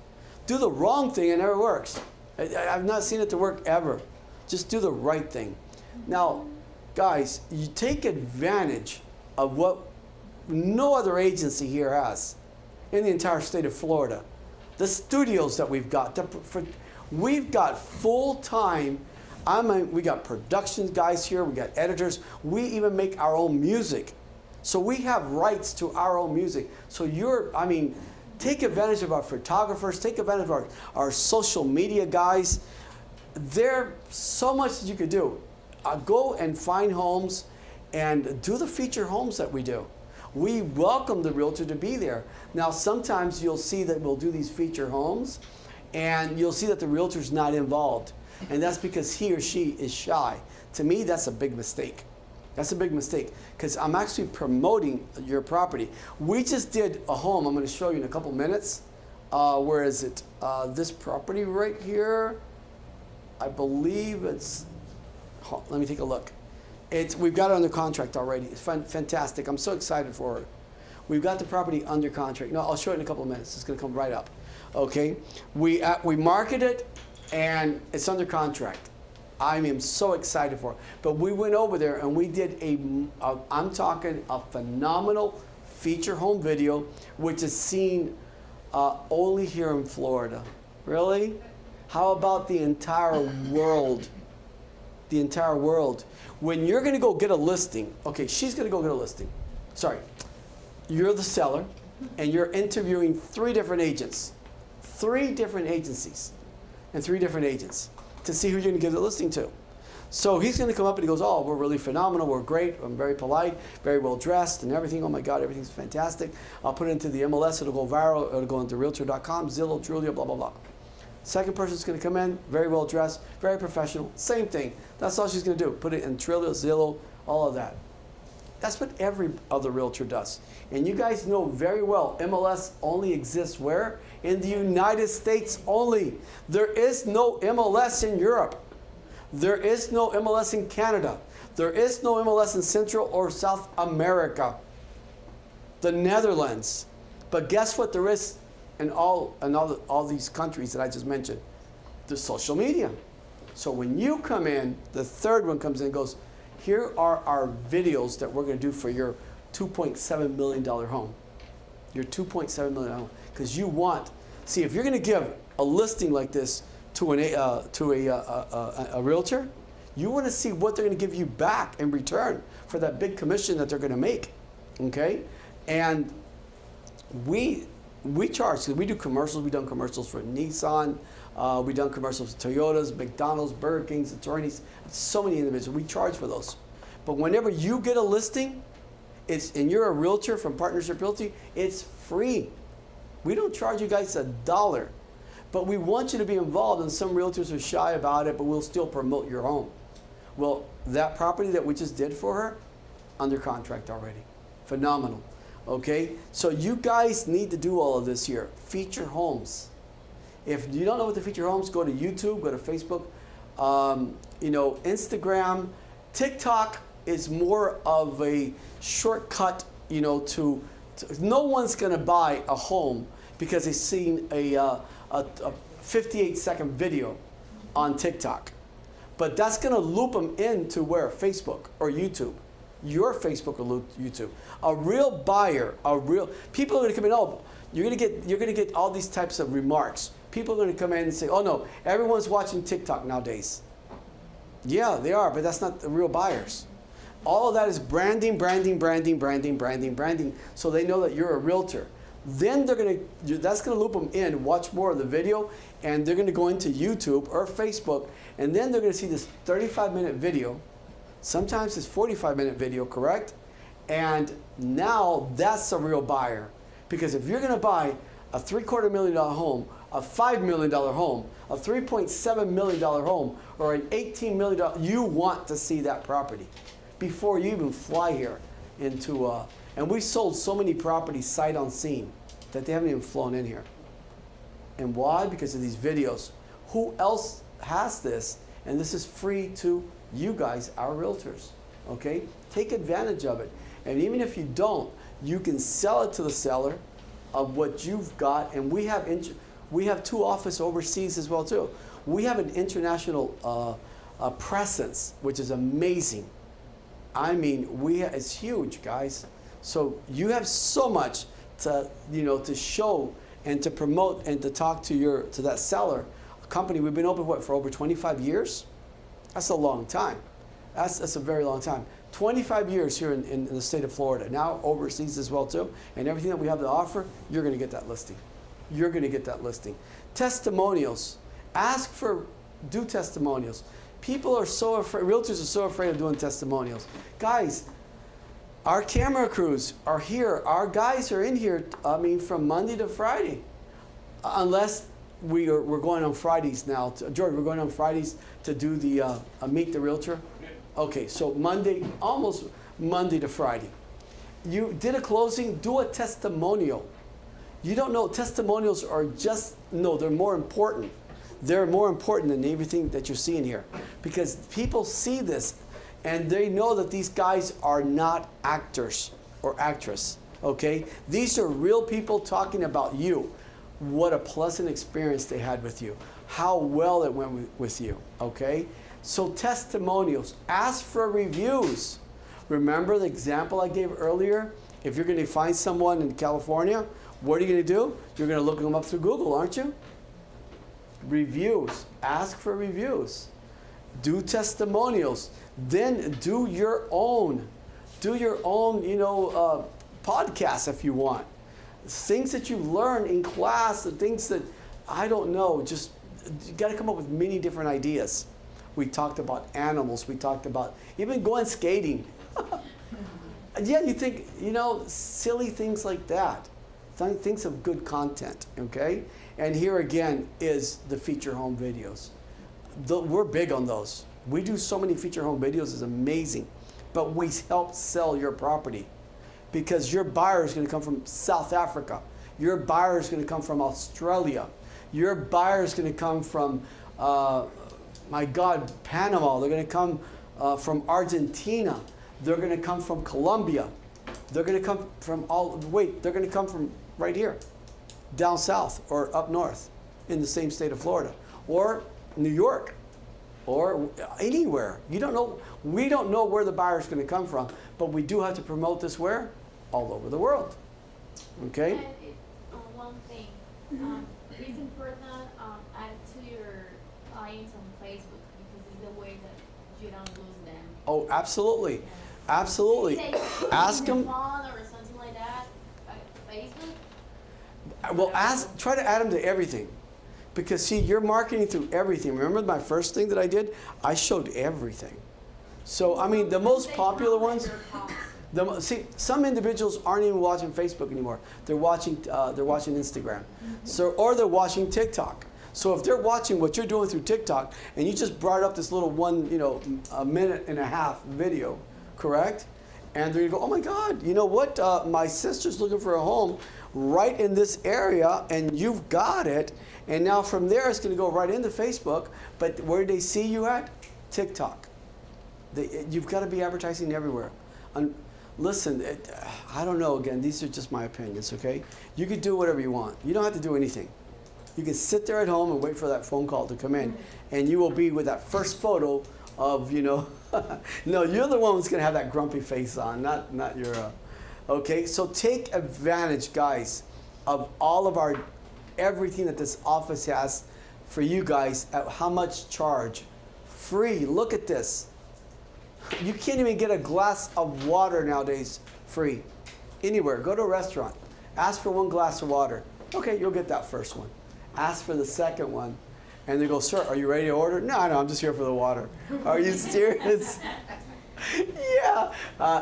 Do the wrong thing, it never works. I've not seen it to work ever. Just do the right thing. Now, guys, you take advantage of what no other agency here has in the entire state of Florida. The studios that we've got. We've got full-time, we got production guys here, we got editors. We even make our own music. So we have rights to our own music. So take advantage of our photographers, take advantage of our social media guys. There's so much that you could do. Go and find homes and do the feature homes that we do. We welcome the realtor to be there. Now, sometimes you'll see that we'll do these feature homes, and you'll see that the realtor's not involved. And that's because he or she is shy. To me, that's a big mistake. That's a big mistake, because I'm actually promoting your property. We just did a home I'm going to show you in a couple minutes. Where is it? This property right here, I believe it's, let me take a look. We've got it under contract already. It's fantastic. I'm so excited for it. We've got the property under contract. No, I'll show it in a couple of minutes. It's going to come right up. Okay? We market it, and it's under contract. I am so excited for it. But we went over there, and we did I'm talking a phenomenal feature home video, which is seen only here in Florida. Really? How about the entire world? The entire world. When you're going to go get a listing, okay, she's going to go get a listing. Sorry. You're the seller, and you're interviewing 3 different agents, 3 different agencies, and 3 different agents to see who you're going to give the listing to. So he's going to come up and he goes, oh, we're really phenomenal, we're great, I'm very polite, very well dressed and everything. Oh my God, everything's fantastic. I'll put it into the MLS, it'll go viral, it'll go into Realtor.com, Zillow, Trulia, blah, blah, blah. Second person's going to come in, very well dressed, very professional, same thing. That's all she's going to do, put it in Trulia, Zillow, all of that. That's what every other realtor does. And you guys know very well, MLS only exists where? In the United States only. There is no MLS in Europe. There is no MLS in Canada. There is no MLS in Central or South America. The Netherlands. But guess what there is in all these countries that I just mentioned? The social media. So when you come in, the third one comes in and goes, here are our videos that we're going to do for your $2.7 million home. Your $2.7 million home. Because you want, see, if you're going to give a listing like this to a realtor, You want to see what they're going to give you back in return for that big commission that they're going to make, okay? And we charge, because we do commercials. We've done commercials for Nissan. We've done commercials for Toyotas, McDonald's, Burger King's, attorneys, so many individuals. We charge for those. But whenever you get a listing, and you're a realtor from Partnership Realty, it's free. We don't charge you guys $1. But we want you to be involved, and some realtors are shy about it, but we'll still promote your home. Well, that property that we just did for her, under contract already. Phenomenal. Okay? So you guys need to do all of this here. Feature homes. If you don't know what to feature homes, go to YouTube, go to Facebook, Instagram. TikTok is more of a shortcut, to no one's going to buy a home because they've seen a 58-second video on TikTok. But that's going to loop them into where? Facebook or YouTube. Your Facebook or YouTube. A real buyer, people are going to come in. Oh, you're going to get all these types of remarks. People are going to come in and say, "Oh no, everyone's watching TikTok nowadays." Yeah, they are, but that's not the real buyers. All of that is branding, so they know that you're a realtor. Then that's going to loop them in, watch more of the video, and they're going to go into YouTube or Facebook, and then they're going to see this 35-minute video. Sometimes it's 45-minute video, correct? And now that's a real buyer. Because if you're going to buy a $750,000 home, a $5 million home, a $3.7 million home, or an $18 million, you want to see that property before you even fly here into, and we sold so many properties sight unseen that they haven't even flown in here. And why? Because of these videos. Who else has this? And this is free to you guys, our realtors, okay? Take advantage of it. And even if you don't, you can sell it to the seller of what you've got. And we have 2 offices overseas as well too. We have an international presence, which is amazing. I mean, it's huge, guys. So you have so much to show and to promote and to talk to that seller. A company we've been open for over 25 years. That's a long time. That's a very long time. 25 years here in the state of Florida. Now overseas as well too. And everything that we have to offer, you're going to get that listing. You're going to get that listing. Testimonials. Do testimonials. People are so afraid, realtors are so afraid of doing testimonials. Guys, our camera crews are here. Our guys are in here, from Monday to Friday. Unless we're going on Fridays now. George, we're going on Fridays to do the Meet the Realtor. Okay, so almost Monday to Friday. You did a closing, do a testimonial. You don't know, testimonials are they're more important. They're more important than everything that you're seeing here. Because people see this and they know that these guys are not actors or actress, okay? These are real people talking about you. What a pleasant experience they had with you. How well it went with you, okay? So testimonials, ask for reviews. Remember the example I gave earlier? If you're going to find someone in California, what are you going to do? You're going to look them up through Google, aren't you? Reviews. Ask for reviews. Do testimonials. Then do your own. Do your own, podcast if you want. Things that you learn in class, the things that, I don't know, just you got to come up with many different ideas. We talked about animals. We talked about even going skating. Yeah, you think, silly things like that. Things of good content, okay? And here again is the feature home videos. We're big on those. We do so many feature home videos, it's amazing. But we help sell your property because your buyer is going to come from South Africa. Your buyer is going to come from Australia. Your buyer is going to come from, Panama. They're going to come from Argentina. They're going to come from Colombia. They're going to come from they're going to come from right here, down south or up north in the same state of Florida or New York or anywhere. You don't know. We don't know where the buyer is going to come from, but we do have to promote this where? All over the world. Okay? And one thing, it's important add to your clients on Facebook because it's the way that you don't lose them. Oh, absolutely. Absolutely. Ask them. Phone or something like that. Facebook. Well, try to add them to everything. Because see, you're marketing through everything. Remember my first thing that I did? I showed everything. So, I mean, the most popular ones, see, some individuals aren't even watching Facebook anymore. They're watching Instagram. So, or they're watching TikTok. So if they're watching what you're doing through TikTok and you just brought up this little a minute and a half video, correct? And they're gonna go, oh my God, you know what? My sister's looking for a home right in this area and you've got it. And now from there, it's gonna go right into Facebook. But where do they see you at? TikTok. You've got to be advertising everywhere. Listen, I don't know, again, these are just my opinions, okay? You can do whatever you want. You don't have to do anything. You can sit there at home and wait for that phone call to come in, and you will be with that first photo of, no, you're the one who's going to have that grumpy face on, not your, okay? So take advantage, guys, of all of everything that this office has for you guys at how much charge? Free. Look at this. You can't even get a glass of water nowadays free. Anywhere. Go to a restaurant. Ask for one glass of water. Okay, you'll get that first one. Ask for the second one. And they go, sir, are you ready to order? No, I'm just here for the water. Are you serious? Yeah.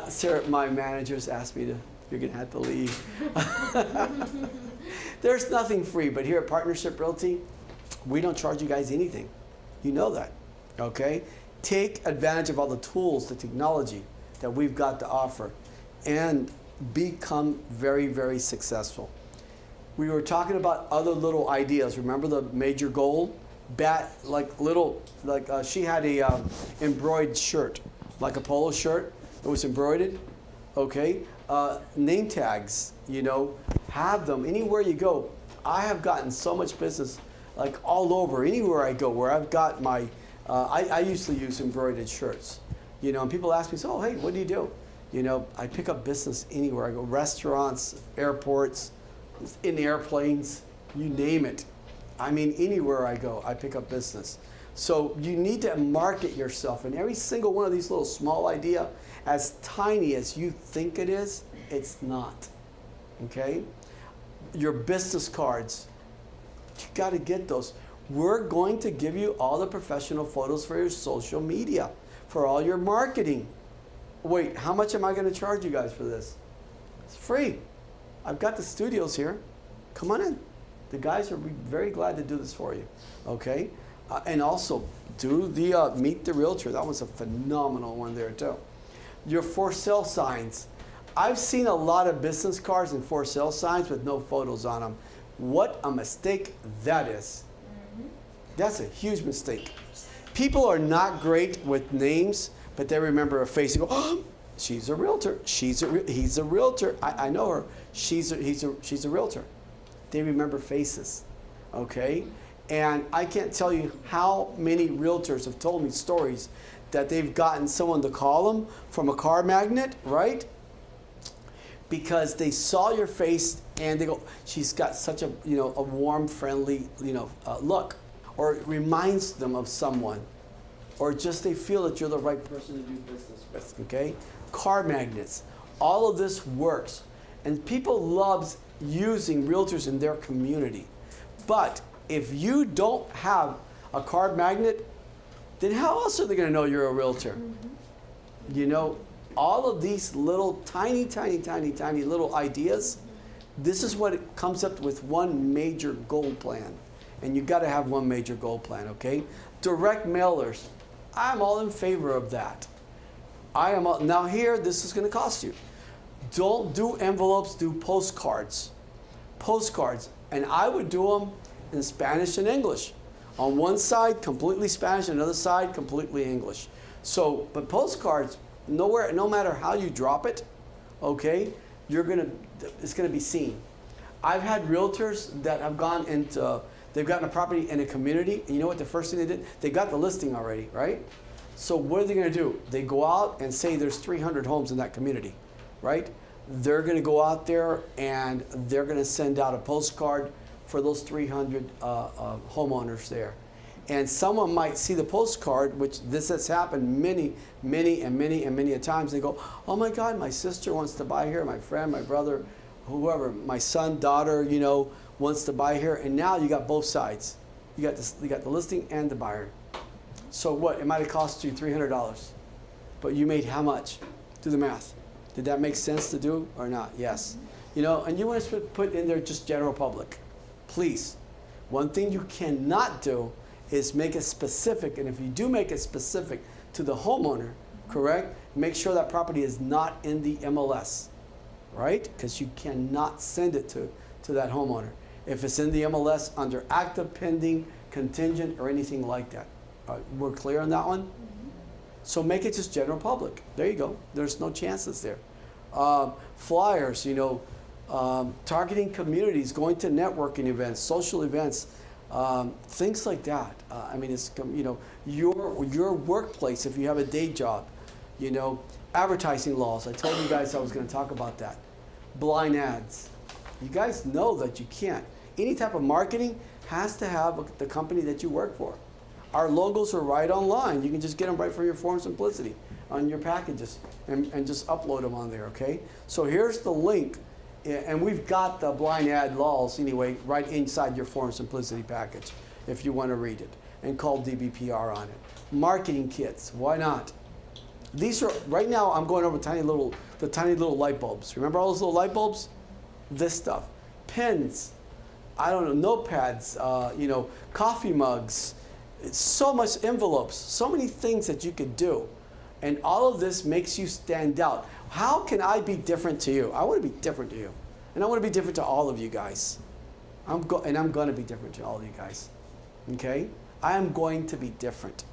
Sir, my managers asked me you're going to have to leave. There's nothing free, but here at Partnership Realty, we don't charge you guys anything. You know that, okay? Take advantage of all the tools, the technology that we've got to offer, and become very, very successful. We were talking about other little ideas. Remember the major goal? She had a embroidered shirt, like a polo shirt. It was embroidered, okay? Name tags, have them anywhere you go. I have gotten so much business, like all over, anywhere I go, where I've got my, I usually use embroidered shirts, and people ask me, so, hey, what do you do? I pick up business anywhere I go, restaurants, airports, in airplanes, you name it. I mean, anywhere I go, I pick up business. So you need to market yourself, and every single one of these little small idea, as tiny as you think it is, it's not, okay? Your business cards, you gotta get those. We're going to give you all the professional photos for your social media, for all your marketing. Wait, how much am I gonna charge you guys for this? It's free. I've got the studios here. Come on in. The guys are very glad to do this for you, okay? And also, do the Meet the Realtor. That was a phenomenal one there too. Your for sale signs. I've seen a lot of business cards and for sale signs with no photos on them. What a mistake that is. That's a huge mistake. People are not great with names, but they remember a face and go, oh, she's a realtor. He's a realtor. I know her. She's a realtor. They remember faces, okay? And I can't tell you how many realtors have told me stories that they've gotten someone to call them from a car magnet, right? Because they saw your face and they go, she's got such a warm, friendly look, or it reminds them of someone, or just they feel that you're the right person to do business with, okay? Car magnets, all of this works. And people love using realtors in their community. But if you don't have a car magnet, then how else are they going to know you're a realtor? All of these little tiny little ideas, this is what it comes up with one major goal plan. And you've got to have one major goal plan, okay? Direct mailers, I'm all in favor of that. Now here, this is going to cost you. Don't do envelopes, do postcards. Postcards, and I would do them in Spanish and English. On one side, completely Spanish, another side, completely English. So, but postcards, no matter how you drop it, okay, it's gonna be seen. I've had realtors that have gone into, they've gotten a property in a community, and you know what the first thing they did? They got the listing already, right? So what are they gonna do? They go out and say there's 300 homes in that community, right? They're gonna go out there and they're gonna send out a postcard for those 300 homeowners there. And someone might see the postcard, which this has happened many a times. They go, oh my God, my sister wants to buy here, my friend, my brother, whoever, my son, daughter, you know, wants to buy here. And now you got both sides. You got the listing and the buyer. So what? It might have cost you $300, but you made how much? Do the math. Did that make sense to do or not? Yes. You know, and you want to put in there just general public. Please. One thing you cannot do is make it specific, and if you do make it specific to the homeowner, correct, make sure that property is not in the MLS, right? Because you cannot send it to that homeowner. If it's in the MLS under active, pending, contingent, or anything like that. We're clear on that one? So make it just general public. There you go. There's no chances there. Flyers, you know, targeting communities, going to networking events, social events, things like that. I mean, it's, you know, your workplace, if you have a day job, you know, advertising laws. I told you guys I was going to talk about that. Blind ads. You guys know that you can't. Any type of marketing has to have the company that you work for. Our logos are right online. You can just get them right from your Form Simplicity on your packages and just upload them on there, okay? So here's the link. And we've got the blind ad laws anyway right inside your Form Simplicity package if you want to read it, and call DBPR on it. Marketing kits, why not? These are, right now I'm going over the tiny little light bulbs. Remember all those little light bulbs? This stuff. Pens, I don't know, notepads, you know, coffee mugs. It's so much envelopes, so many things that you could do. And all of this makes you stand out. How can I be different to you? I want to be different to you. And I want to be different to all of you guys. I'm going to be different to all of you guys. Okay? I am going to be different.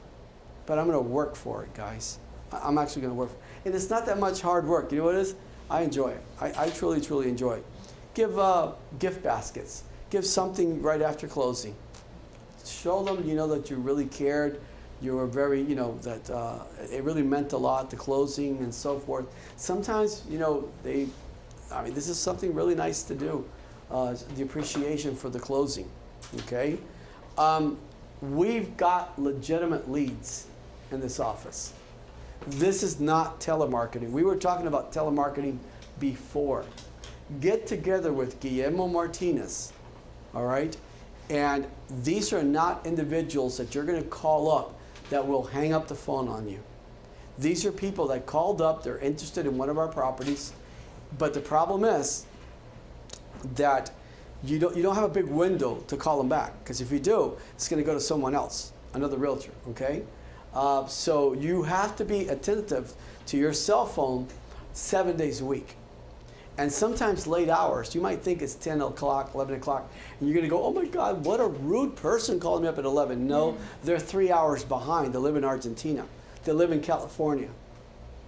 But I'm going to work for it, guys. I'm actually going to work for it. And it's not that much hard work. You know what it is? I enjoy it. I truly enjoy it. Give gift baskets. Give something right after closing. Show them, you know, that you really cared. You were very, you know, that it really meant a lot, the closing and so forth. Sometimes, you know, I mean, this is something really nice to do, the appreciation for the closing, okay? We've got legitimate leads in this office. This is not telemarketing. We were talking about telemarketing before. Get together with Guillermo Martinez, all right? And these are not individuals that you're going to call up that will hang up the phone on you. These are people that called up, they're interested in one of our properties, but the problem is that you don't have a big window to call them back, because if you do, it's going to go to someone else, another realtor, okay? So you have to be attentive to your cell phone 7 days a week. And sometimes late hours, you might think it's 10 o'clock, 11 o'clock, and you're going to go, oh my God, what a rude person calling me up at 11. No, they're 3 hours behind. They live in Argentina. They live in California.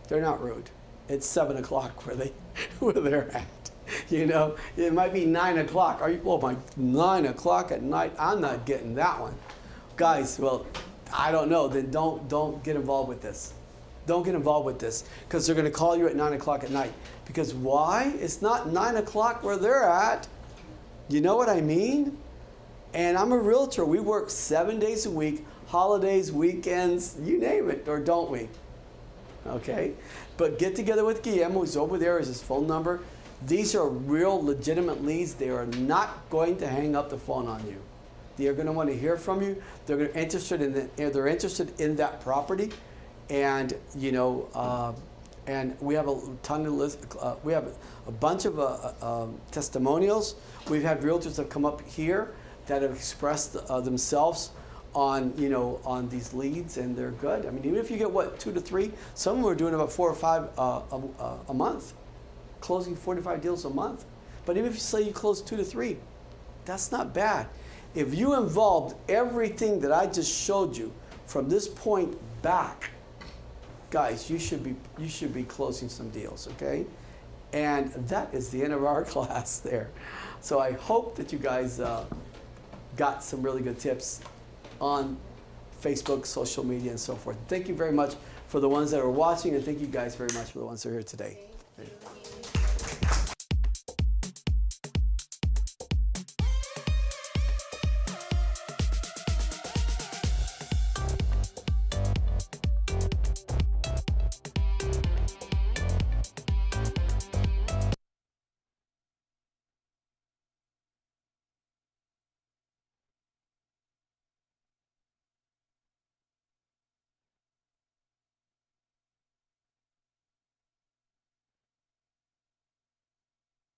They're not rude. It's 7 o'clock where they're at. You know, it might be 9 o'clock. Oh my, 9 o'clock at night, I'm not getting that one. Guys, well, I don't know. Then don't get involved with this. Don't get involved with this, because they're going to call you at 9 o'clock at night. Because why? It's not 9 o'clock where they're at. You know what I mean? And I'm a realtor. We work 7 days a week, holidays, weekends, you name it, or don't we? Okay? But get together with Guillermo. He's over there. Is his phone number. These are real legitimate leads. They are not going to hang up the phone on you. They are going to want to hear from you. They're interested in that property. And, you know, and we have a ton of we have a bunch of testimonials. We've had realtors that come up here that have expressed themselves on, you know, on these leads, and they're good. I mean, even if you get, what, 2 to 3, some of them are doing about 4 or 5 a month, closing 45 deals a month. But even if you say you close 2 to 3, that's not bad. If you involved everything that I just showed you from this point back, guys, you should be closing some deals, okay? And that is the end of our class there. So I hope that you guys got some really good tips on Facebook, social media, and so forth. Thank you very much for the ones that are watching, and thank you guys very much for the ones that are here today. Thank you.